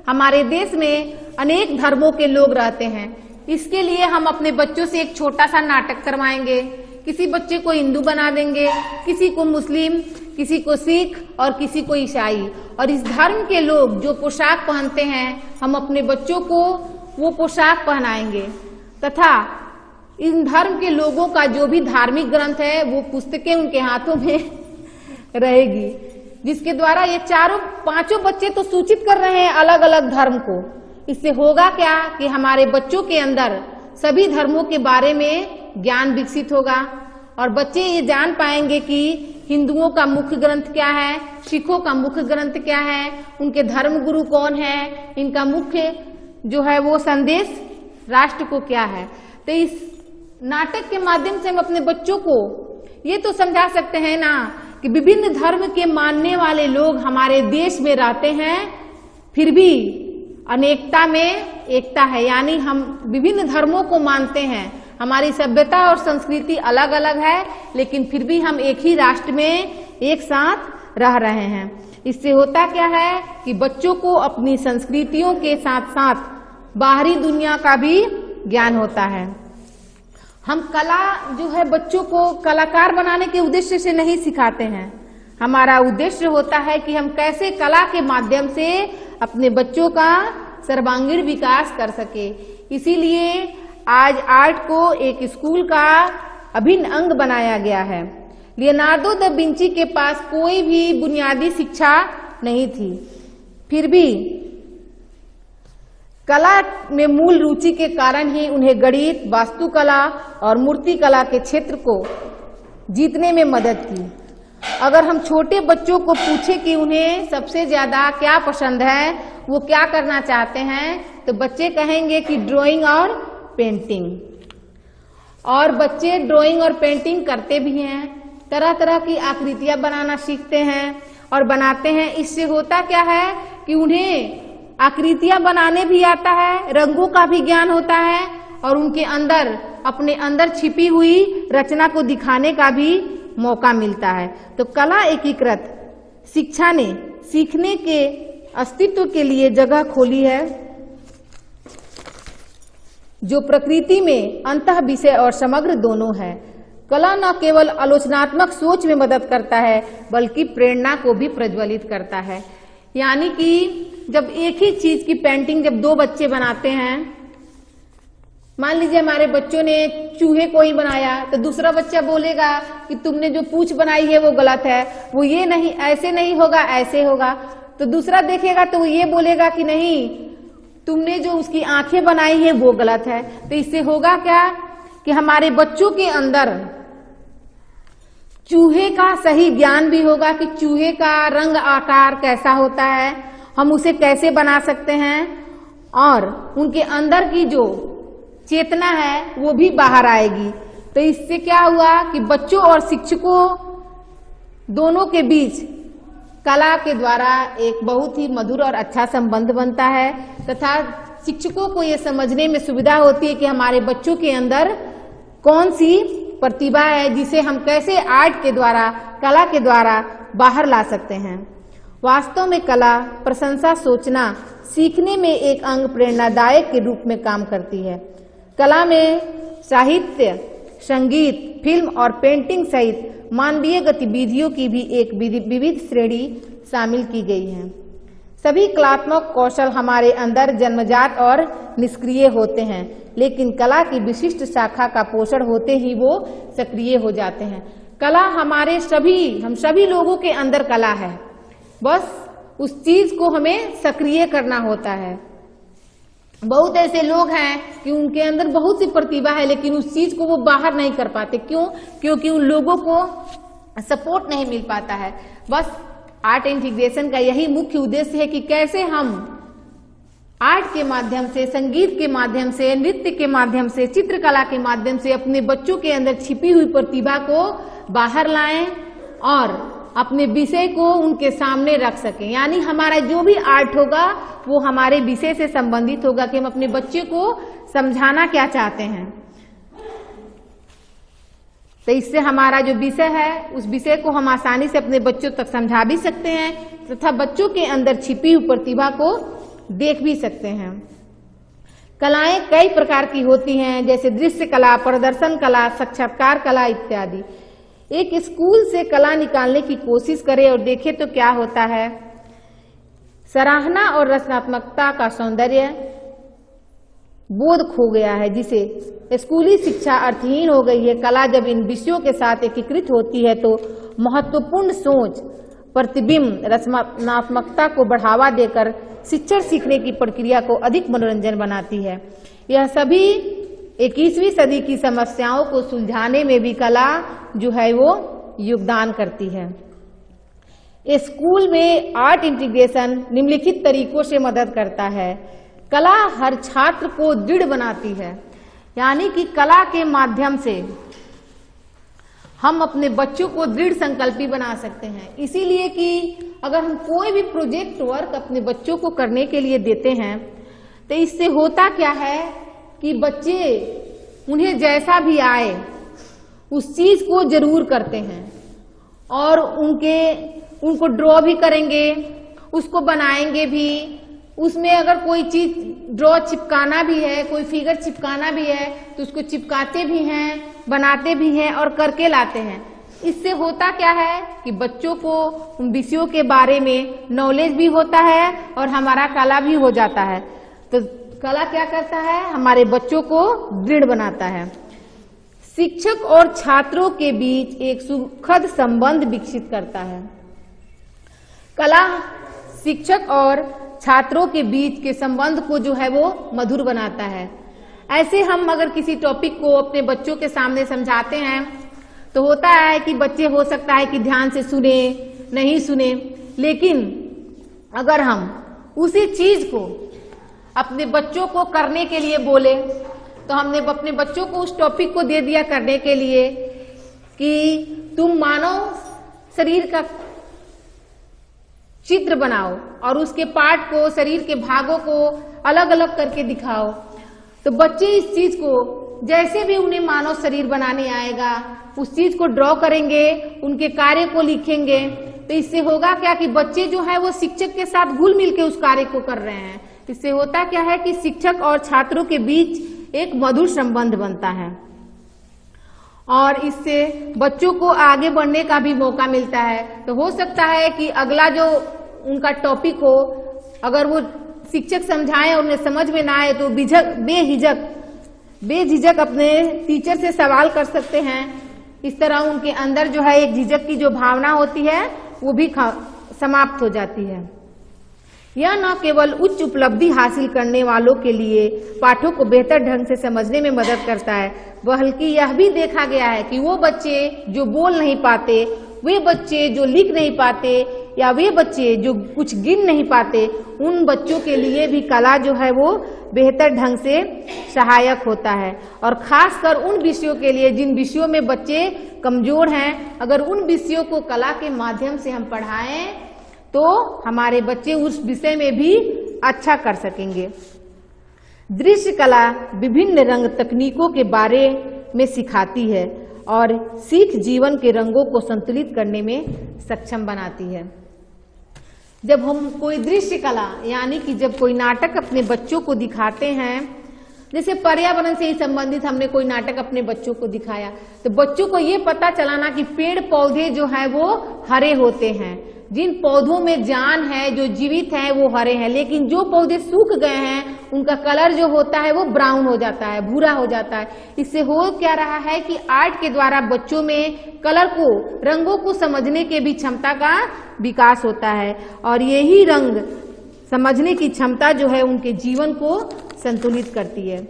हमारे देश में अनेक धर्मों के लोग रहते हैं। इसके लिए हम अपने बच्चों से एक छोटा सा नाटक करवाएंगे। किसी बच्चे को हिंदू बना देंगे, किसी को मुस्लिम, किसी को सिख और किसी को ईसाई। और इस धर्म के लोग जो पोशाक पहनते हैं, हम अपने बच्चों को वो पोशाक पहनाएंगे तथा इन धर्म के लोगों का जो भी धार्मिक ग्रंथ है वो पुस्तकें उनके हाथों में रहेगी, जिसके द्वारा ये पांचों बच्चे तो सूचित कर रहे हैं अलग अलग धर्म को। इससे होगा क्या कि हमारे बच्चों के अंदर सभी धर्मों के बारे में ज्ञान विकसित होगा और बच्चे ये जान पाएंगे कि हिंदुओं का मुख्य ग्रंथ क्या है, सिखों का मुख्य ग्रंथ क्या है, उनके धर्म गुरु कौन है, इनका मुख्य जो है वो संदेश राष्ट्र को क्या है। तो इस नाटक के माध्यम से हम अपने बच्चों को ये तो समझा सकते हैं ना कि विभिन्न धर्म के मानने वाले लोग हमारे देश में रहते हैं, फिर भी अनेकता में एकता है। यानी हम विभिन्न धर्मों को मानते हैं, हमारी सभ्यता और संस्कृति अलग अलग है, लेकिन फिर भी हम एक ही राष्ट्र में एक साथ रह रहे हैं। इससे होता क्या है कि बच्चों को अपनी संस्कृतियों के साथ साथ बाहरी दुनिया का भी ज्ञान होता है। हम कला जो है बच्चों को कलाकार बनाने के उद्देश्य से नहीं सिखाते हैं। हमारा उद्देश्य होता है कि हम कैसे कला के माध्यम से अपने बच्चों का सर्वांगीण विकास कर सके। इसीलिए आज आर्ट को एक स्कूल का अभिन्न अंग बनाया गया है। लियोनार्डो दा विंची के पास कोई भी बुनियादी शिक्षा नहीं थी, फिर भी कला में मूल रुचि के कारण ही उन्हें गणित, वास्तुकला और मूर्तिकला के क्षेत्र को जीतने में मदद की। अगर हम छोटे बच्चों को पूछें कि उन्हें सबसे ज्यादा क्या पसंद है, वो क्या करना चाहते हैं, तो बच्चे कहेंगे कि ड्राइंग और पेंटिंग। और बच्चे ड्राइंग और पेंटिंग करते भी हैं, तरह तरह की आकृतियां बनाना सीखते हैं और बनाते हैं। इससे होता क्या है कि उन्हें आकृतियां बनाने भी आता है, रंगों का भी ज्ञान होता है और उनके अंदर अपने अंदर छिपी हुई रचना को दिखाने का भी मौका मिलता है। तो कला एकीकृत शिक्षा ने सीखने के अस्तित्व के लिए जगह खोली है, जो प्रकृति में अंतः विषय और समग्र दोनों है। कला न केवल आलोचनात्मक सोच में मदद करता है, बल्कि प्रेरणा को भी प्रज्वलित करता है। यानी कि जब एक ही चीज की पेंटिंग जब दो बच्चे बनाते हैं, मान लीजिए हमारे बच्चों ने चूहे को ही बनाया, तो दूसरा बच्चा बोलेगा कि तुमने जो पूंछ बनाई है वो गलत है, वो ये नहीं, ऐसे नहीं होगा, ऐसे होगा। तो दूसरा देखेगा तो वो ये बोलेगा कि नहीं, तुमने जो उसकी आंखें बनाई है वो गलत है। तो इससे होगा क्या कि हमारे बच्चों के अंदर चूहे का सही ज्ञान भी होगा कि चूहे का रंग आकार कैसा होता है, हम उसे कैसे बना सकते हैं, और उनके अंदर की जो चेतना है वो भी बाहर आएगी। तो इससे क्या हुआ कि बच्चों और शिक्षकों दोनों के बीच कला के द्वारा एक बहुत ही मधुर और अच्छा संबंध बनता है, तथा शिक्षकों को ये समझने में सुविधा होती है कि हमारे बच्चों के अंदर कौन सी प्रतिभा है जिसे हम कैसे आर्ट के द्वारा, कला के द्वारा बाहर ला सकते हैं। वास्तव में कला प्रशंसा, सोचना, सीखने में एक अंग प्रेरणादायक के रूप में काम करती है। कला में साहित्य, संगीत, फिल्म और पेंटिंग सहित मानवीय गतिविधियों की भी एक विविध श्रेणी शामिल की गई है। सभी कलात्मक कौशल हमारे अंदर जन्मजात और निष्क्रिय होते हैं, लेकिन कला की विशिष्ट शाखा का पोषण होते ही वो सक्रिय हो जाते हैं। कला हम सभी लोगों के अंदर कला है, बस उस चीज को हमें सक्रिय करना होता है। बहुत ऐसे लोग हैं कि उनके अंदर बहुत सी प्रतिभा है, लेकिन उस चीज को वो बाहर नहीं कर पाते। क्यों? क्योंकि उन लोगों को सपोर्ट नहीं मिल पाता है। बस आर्ट इंटीग्रेशन का यही मुख्य उद्देश्य है कि कैसे हम आर्ट के माध्यम से, संगीत के माध्यम से, नृत्य के माध्यम से, चित्रकला के माध्यम से अपने बच्चों के अंदर छिपी हुई प्रतिभा को बाहर लाएं और अपने विषय को उनके सामने रख सकें। यानी हमारा जो भी आर्ट होगा वो हमारे विषय से संबंधित होगा कि हम अपने बच्चे को समझाना क्या चाहते हैं। तो इससे हमारा जो विषय है उस विषय को हम आसानी से अपने बच्चों तक समझा भी सकते हैं तथा बच्चों के अंदर छिपी हुई प्रतिभा को देख भी सकते हैं। कलाएं कई प्रकार की होती हैं, जैसे दृश्य कला, प्रदर्शन कला, साक्षात्कार कला इत्यादि। एक स्कूल से कला निकालने की कोशिश करें और देखें तो क्या होता है। सराहना और रचनात्मकता का सौंदर्य बोध खो गया है, जिसे स्कूली शिक्षा अर्थहीन हो गई है। कला जब इन विषयों के साथ एकीकृत होती है तो महत्वपूर्ण सोच, प्रतिबिंब, रचनात्मकता को बढ़ावा देकर शिक्षण सीखने की प्रक्रिया को अधिक मनोरंजन बनाती है। यह सभी 21वीं सदी की समस्याओं को सुलझाने में भी कला जो है वो योगदान करती है। स्कूल में आर्ट इंटीग्रेशन निम्नलिखित तरीकों से मदद करता है। कला हर छात्र को दृढ़ बनाती है, यानी कि कला के माध्यम से हम अपने बच्चों को दृढ़ संकल्पी बना सकते हैं। इसीलिए कि अगर हम कोई भी प्रोजेक्ट वर्क अपने बच्चों को करने के लिए देते हैं तो इससे होता क्या है कि बच्चे उन्हें जैसा भी आए उस चीज को जरूर करते हैं और उनको ड्रॉ भी करेंगे, उसको बनाएंगे भी। उसमें अगर कोई चीज ड्रॉ चिपकाना भी है, कोई फिगर चिपकाना भी है तो उसको चिपकाते भी हैं, बनाते भी हैं और करके लाते हैं। इससे होता क्या है कि बच्चों को उन विषयों के बारे में नॉलेज भी होता है और हमारा कला भी हो जाता है। तो कला क्या करता है? हमारे बच्चों को दृढ़ बनाता है। शिक्षक और छात्रों के बीच एक सुखद संबंध विकसित करता है। कला शिक्षक और छात्रों के बीच के संबंध को जो है वो मधुर बनाता है। ऐसे हम अगर किसी टॉपिक को अपने बच्चों के सामने समझाते हैं तो होता है कि बच्चे हो सकता है कि ध्यान से सुने, नहीं सुने, लेकिन अगर हम उसी चीज को अपने बच्चों को करने के लिए बोले तो हमने अपने बच्चों को उस टॉपिक को दे दिया करने के लिए कि तुम मानव शरीर का चित्र बनाओ और उसके पार्ट को, शरीर के भागों को अलग अलग करके दिखाओ। तो बच्चे इस चीज को जैसे भी उन्हें मानव शरीर बनाने आएगा उस चीज को ड्रॉ करेंगे, उनके कार्य को लिखेंगे। तो इससे होगा क्या कि बच्चे जो है वो शिक्षक के साथ घुल मिल के उस कार्य को कर रहे हैं। इससे होता क्या है कि शिक्षक और छात्रों के बीच एक मधुर संबंध बनता है और इससे बच्चों को आगे बढ़ने का भी मौका मिलता है। तो हो सकता है कि अगला जो उनका टॉपिक हो, अगर वो शिक्षक समझाएं और उन्हें समझ में ना आए तो बेझिझक अपने टीचर से सवाल कर सकते हैं। इस तरह उनके अंदर जो है एक झिझक की जो भावना होती है वो भी समाप्त हो जाती है। यह न केवल उच्च उपलब्धि हासिल करने वालों के लिए पाठों को बेहतर ढंग से समझने में मदद करता है, बल्कि यह भी देखा गया है कि वो बच्चे जो बोल नहीं पाते, वे बच्चे जो लिख नहीं पाते या वे बच्चे जो कुछ गिन नहीं पाते, उन बच्चों के लिए भी कला जो है वो बेहतर ढंग से सहायक होता है। और खासकर उन विषयों के लिए जिन विषयों में बच्चे कमजोर हैं, अगर उन विषयों को कला के माध्यम से हम पढ़ाएं तो हमारे बच्चे उस विषय में भी अच्छा कर सकेंगे। दृश्य कला विभिन्न रंग तकनीकों के बारे में सिखाती है और सीख जीवन के रंगों को संतुलित करने में सक्षम बनाती है। जब हम कोई दृश्य कला यानी कि जब कोई नाटक अपने बच्चों को दिखाते हैं, जैसे पर्यावरण से ही संबंधित हमने कोई नाटक अपने बच्चों को दिखाया, तो बच्चों को ये पता चलाना कि पेड़ पौधे जो है वो हरे होते हैं, जिन पौधों में जान है, जो जीवित है वो हरे हैं, लेकिन जो पौधे सूख गए हैं उनका कलर जो होता है वो ब्राउन हो जाता है, भूरा हो जाता है। इससे हो क्या रहा है कि आर्ट के द्वारा बच्चों में कलर को, रंगों को समझने के भी क्षमता का विकास होता है और यही रंग समझने की क्षमता जो है उनके जीवन को संतुलित करती है।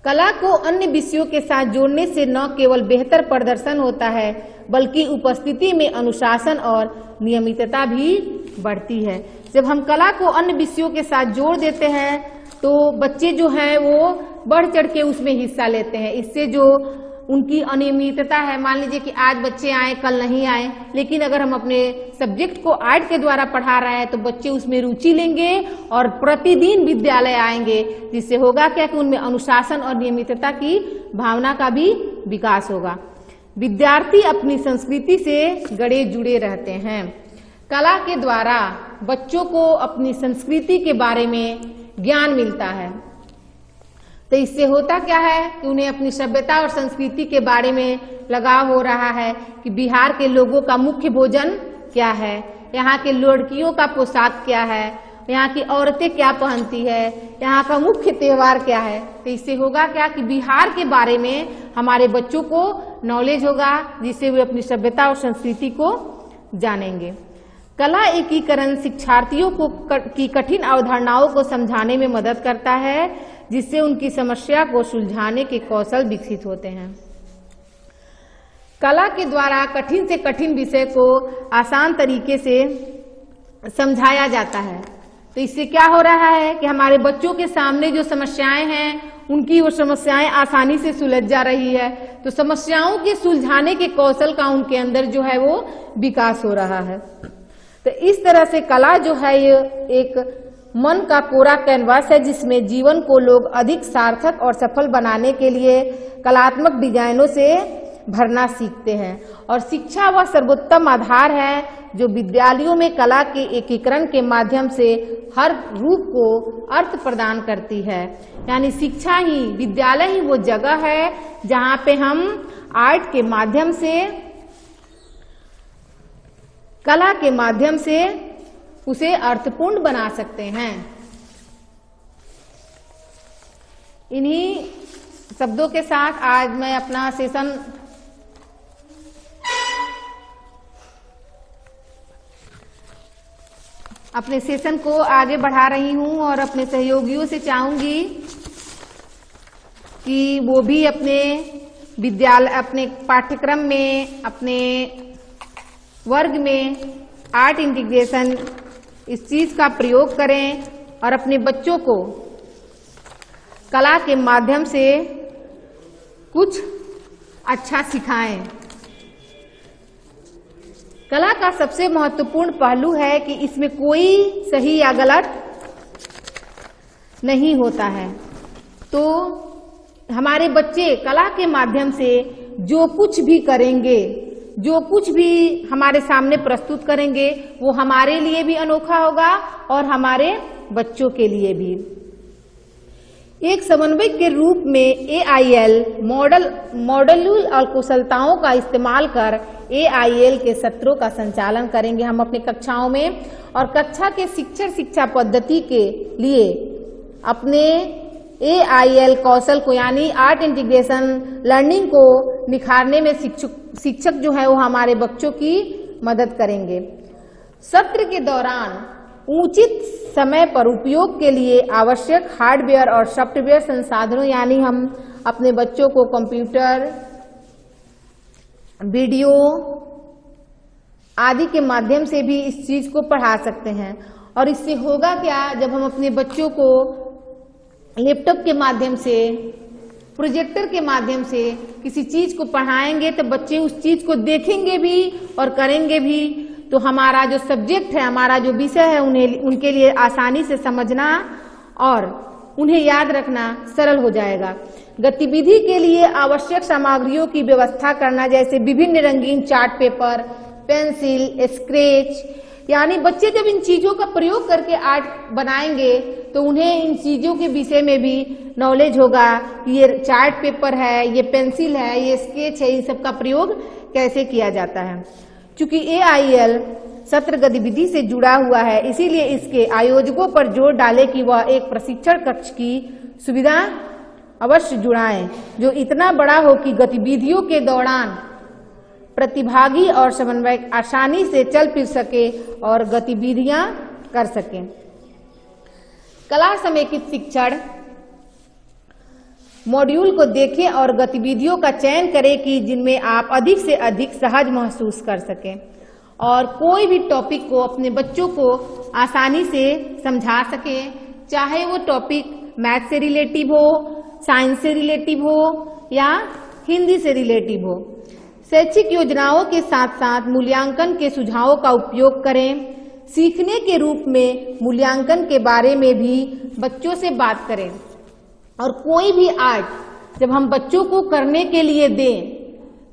कला को अन्य विषयों के साथ जोड़ने से न केवल बेहतर प्रदर्शन होता है, बल्कि उपस्थिति में अनुशासन और नियमितता भी बढ़ती है। जब हम कला को अन्य विषयों के साथ जोड़ देते हैं तो बच्चे जो हैं वो बढ़ चढ़ के उसमें हिस्सा लेते हैं। इससे जो उनकी अनियमितता है, मान लीजिए कि आज बच्चे आए कल नहीं आए, लेकिन अगर हम अपने सब्जेक्ट को आर्ट के द्वारा पढ़ा रहे हैं तो बच्चे उसमें रुचि लेंगे और प्रतिदिन विद्यालय आएंगे, जिससे होगा क्या कि उनमें अनुशासन और नियमितता की भावना का भी विकास होगा। विद्यार्थी अपनी संस्कृति से गड़े जुड़े रहते हैं। कला के द्वारा बच्चों को अपनी संस्कृति के बारे में ज्ञान मिलता है, तो इससे होता क्या है कि उन्हें अपनी सभ्यता और संस्कृति के बारे में लगाव हो रहा है कि बिहार के लोगों का मुख्य भोजन क्या है, यहाँ के लड़कियों का पोशाक क्या है, यहाँ की औरतें क्या पहनती है, यहाँ का मुख्य त्योहार क्या है। तो इससे होगा क्या कि बिहार के बारे में हमारे बच्चों को नॉलेज होगा, जिससे वे अपनी सभ्यता और संस्कृति को जानेंगे। कला एकीकरण शिक्षार्थियों को की कठिन अवधारणाओं को समझाने में मदद करता है, जिससे उनकी समस्या को सुलझाने के कौशल विकसित होते हैं। कला के द्वारा कठिन से कठिन विषय को आसान तरीके से समझाया जाता है। तो इससे क्या हो रहा है कि हमारे बच्चों के सामने जो समस्याएं हैं उनकी वो समस्याएं आसानी से सुलझ जा रही है, तो समस्याओं के सुलझाने के कौशल का उनके अंदर जो है वो विकास हो रहा है। तो इस तरह से कला जो है ये एक मन का कोरा कैनवास है, जिसमें जीवन को लोग अधिक सार्थक और सफल बनाने के लिए कलात्मक डिजाइनों से भरना सीखते हैं। और शिक्षा वह सर्वोत्तम आधार है जो विद्यालयों में कला के एकीकरण के माध्यम से हर रूप को अर्थ प्रदान करती है। यानी शिक्षा ही, विद्यालय ही वो जगह है जहाँ पे हम आर्ट के माध्यम से, कला के माध्यम से उसे अर्थपूर्ण बना सकते हैं। इन्हीं शब्दों के साथ आज मैं अपना सेशन को आगे बढ़ा रही हूं और अपने सहयोगियों से चाहूंगी कि वो भी अपने विद्यालय, अपने पाठ्यक्रम में, अपने वर्ग में आर्ट इंटीग्रेशन इस चीज का प्रयोग करें और अपने बच्चों को कला के माध्यम से कुछ अच्छा सिखाएं। कला का सबसे महत्वपूर्ण पहलू है कि इसमें कोई सही या गलत नहीं होता है। तो हमारे बच्चे कला के माध्यम से जो कुछ भी करेंगे, जो कुछ भी हमारे सामने प्रस्तुत करेंगे, वो हमारे लिए भी अनोखा होगा और हमारे बच्चों के लिए भी। एक समन्वयक के रूप में AIL मॉड्यूल और कुशलताओं का इस्तेमाल कर AIL के सत्रों का संचालन करेंगे हम अपनी कक्षाओं में, और कक्षा के शिक्षा पद्धति के लिए अपने AIL कौशल को यानी आर्ट इंटीग्रेशन लर्निंग को निखारने में शिक्षक जो है वो हमारे बच्चों की मदद करेंगे। सत्र के दौरान उचित समय पर उपयोग के लिए आवश्यक हार्डवेयर और सॉफ्टवेयर संसाधनों यानी हम अपने बच्चों को कंप्यूटर, वीडियो आदि के माध्यम से भी इस चीज को पढ़ा सकते हैं। और इससे होगा क्या, जब हम अपने बच्चों को लैपटॉप के माध्यम से, प्रोजेक्टर के माध्यम से किसी चीज को पढ़ाएंगे तो बच्चे उस चीज को देखेंगे भी और करेंगे भी, तो हमारा जो सब्जेक्ट है, हमारा जो विषय है उनके लिए आसानी से समझना और उन्हें याद रखना सरल हो जाएगा। गतिविधि के लिए आवश्यक सामग्रियों की व्यवस्था करना, जैसे विभिन्न रंगीन चार्ट पेपर, पेंसिल, स्केच, यानी बच्चे जब इन चीजों का प्रयोग करके आर्ट बनाएंगे तो उन्हें इन चीजों के विषय में भी नॉलेज होगा कि ये चार्ट पेपर है, ये पेंसिल है, ये स्केच है, इन सब का प्रयोग कैसे किया जाता है। चूंकि AIL सत्र गतिविधि से जुड़ा हुआ है, इसीलिए इसके आयोजकों पर जोर डाले कि वह एक प्रशिक्षण कक्ष की सुविधा अवश्य जुड़ाएं, जो इतना बड़ा हो कि गतिविधियों के दौरान प्रतिभागी और समन्वयक आसानी से चल फिर सके और गतिविधियां कर सकें। कला समेकित शिक्षण मॉड्यूल को देखें और गतिविधियों का चयन करें कि जिनमें आप अधिक से अधिक सहज महसूस कर सकें और कोई भी टॉपिक को अपने बच्चों को आसानी से समझा सकें, चाहे वो टॉपिक मैथ से रिलेटिव हो, साइंस से रिलेटिव हो या हिंदी से रिलेटिव हो। शैक्षिक योजनाओं के साथ साथ मूल्यांकन के सुझावों का उपयोग करें। सीखने के रूप में मूल्यांकन के बारे में भी बच्चों से बात करें और कोई भी आर्ट जब हम बच्चों को करने के लिए दें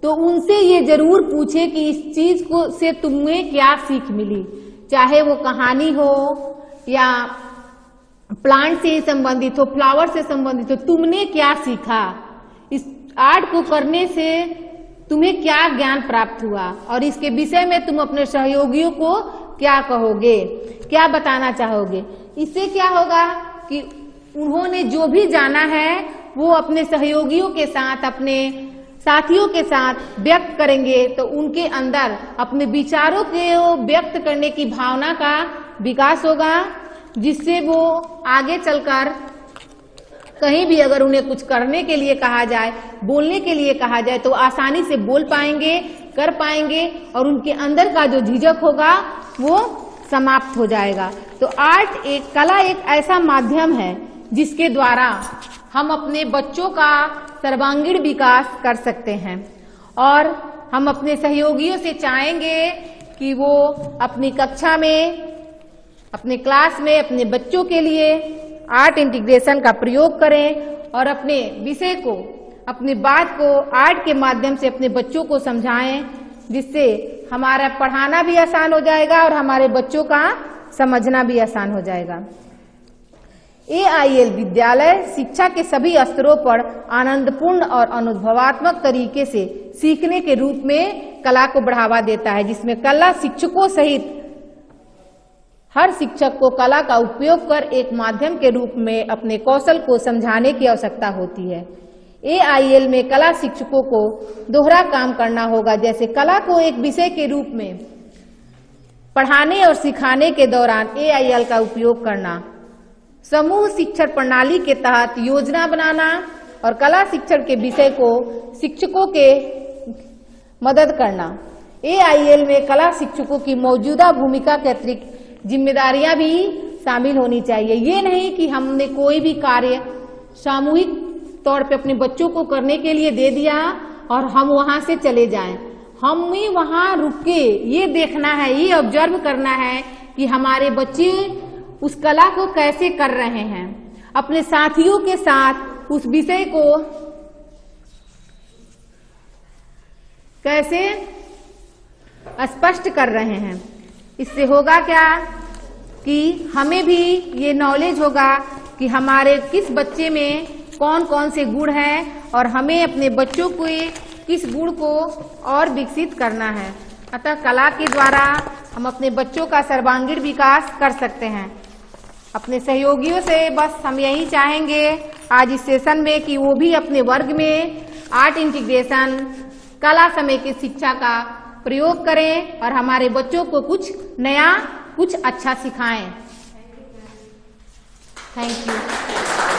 तो उनसे ये जरूर पूछे कि इस चीज को से तुम्हें क्या सीख मिली, चाहे वो कहानी हो या प्लांट से संबंधित हो, फ्लावर से संबंधित हो, तुमने क्या सीखा, इस आर्ट को करने से तुम्हें क्या ज्ञान प्राप्त हुआ और इसके विषय में तुम अपने सहयोगियों को क्या कहोगे, क्या बताना चाहोगे। इससे क्या होगा कि उन्होंने जो भी जाना है वो अपने सहयोगियों के साथ, अपने साथियों के साथ व्यक्त करेंगे, तो उनके अंदर अपने विचारों को व्यक्त करने की भावना का विकास होगा, जिससे वो आगे चलकर कहीं भी अगर उन्हें कुछ करने के लिए कहा जाए, बोलने के लिए कहा जाए, तो आसानी से बोल पाएंगे, कर पाएंगे और उनके अंदर का जो झिझक होगा वो समाप्त हो जाएगा। तो आर्ट एक कला एक ऐसा माध्यम है जिसके द्वारा हम अपने बच्चों का सर्वांगीण विकास कर सकते हैं और हम अपने सहयोगियों से चाहेंगे कि वो अपनी कक्षा में, अपने क्लास में अपने बच्चों के लिए आर्ट इंटीग्रेशन का प्रयोग करें और अपने विषय को, अपनी बात को आर्ट के माध्यम से अपने बच्चों को समझाएं, जिससे हमारा पढ़ाना भी आसान हो जाएगा और हमारे बच्चों का समझना भी आसान हो जाएगा। AIL विद्यालय शिक्षा के सभी स्तरों पर आनंदपूर्ण और अनुभवात्मक तरीके से सीखने के रूप में कला को बढ़ावा देता है, जिसमें कला शिक्षकों सहित हर शिक्षक को कला का उपयोग कर एक माध्यम के रूप में अपने कौशल को समझाने की आवश्यकता होती है। AIL में कला शिक्षकों को दोहरा काम करना होगा, जैसे कला को एक विषय के रूप में पढ़ाने और सिखाने के दौरान AIL का उपयोग करना, समूह शिक्षण प्रणाली के तहत योजना बनाना और कला शिक्षण के विषय को शिक्षकों के मदद करना। AIL में कला शिक्षकों की मौजूदा भूमिका के अतिरिक्त जिम्मेदारियां भी शामिल होनी चाहिए। ये नहीं कि हमने कोई भी कार्य सामूहिक तौर पे अपने बच्चों को करने के लिए दे दिया और हम वहां से चले जाएं। हमें वहां रुक के ये देखना है, ये ऑब्जर्व करना है कि हमारे बच्चे उस कला को कैसे कर रहे हैं, अपने साथियों के साथ उस विषय को कैसे स्पष्ट कर रहे हैं। इससे होगा क्या कि हमें भी ये नॉलेज होगा कि हमारे किस बच्चे में कौन कौन से गुण हैं और हमें अपने बच्चों के किस गुण को और विकसित करना है। अतः कला के द्वारा हम अपने बच्चों का सर्वांगीण विकास कर सकते हैं। अपने सहयोगियों से बस हम यही चाहेंगे आज इस सेशन में कि वो भी अपने वर्ग में आर्ट इंटीग्रेशन कला समय की शिक्षा का प्रयोग करें और हमारे बच्चों को कुछ नया कुछ अच्छा सिखाएं। Thank you.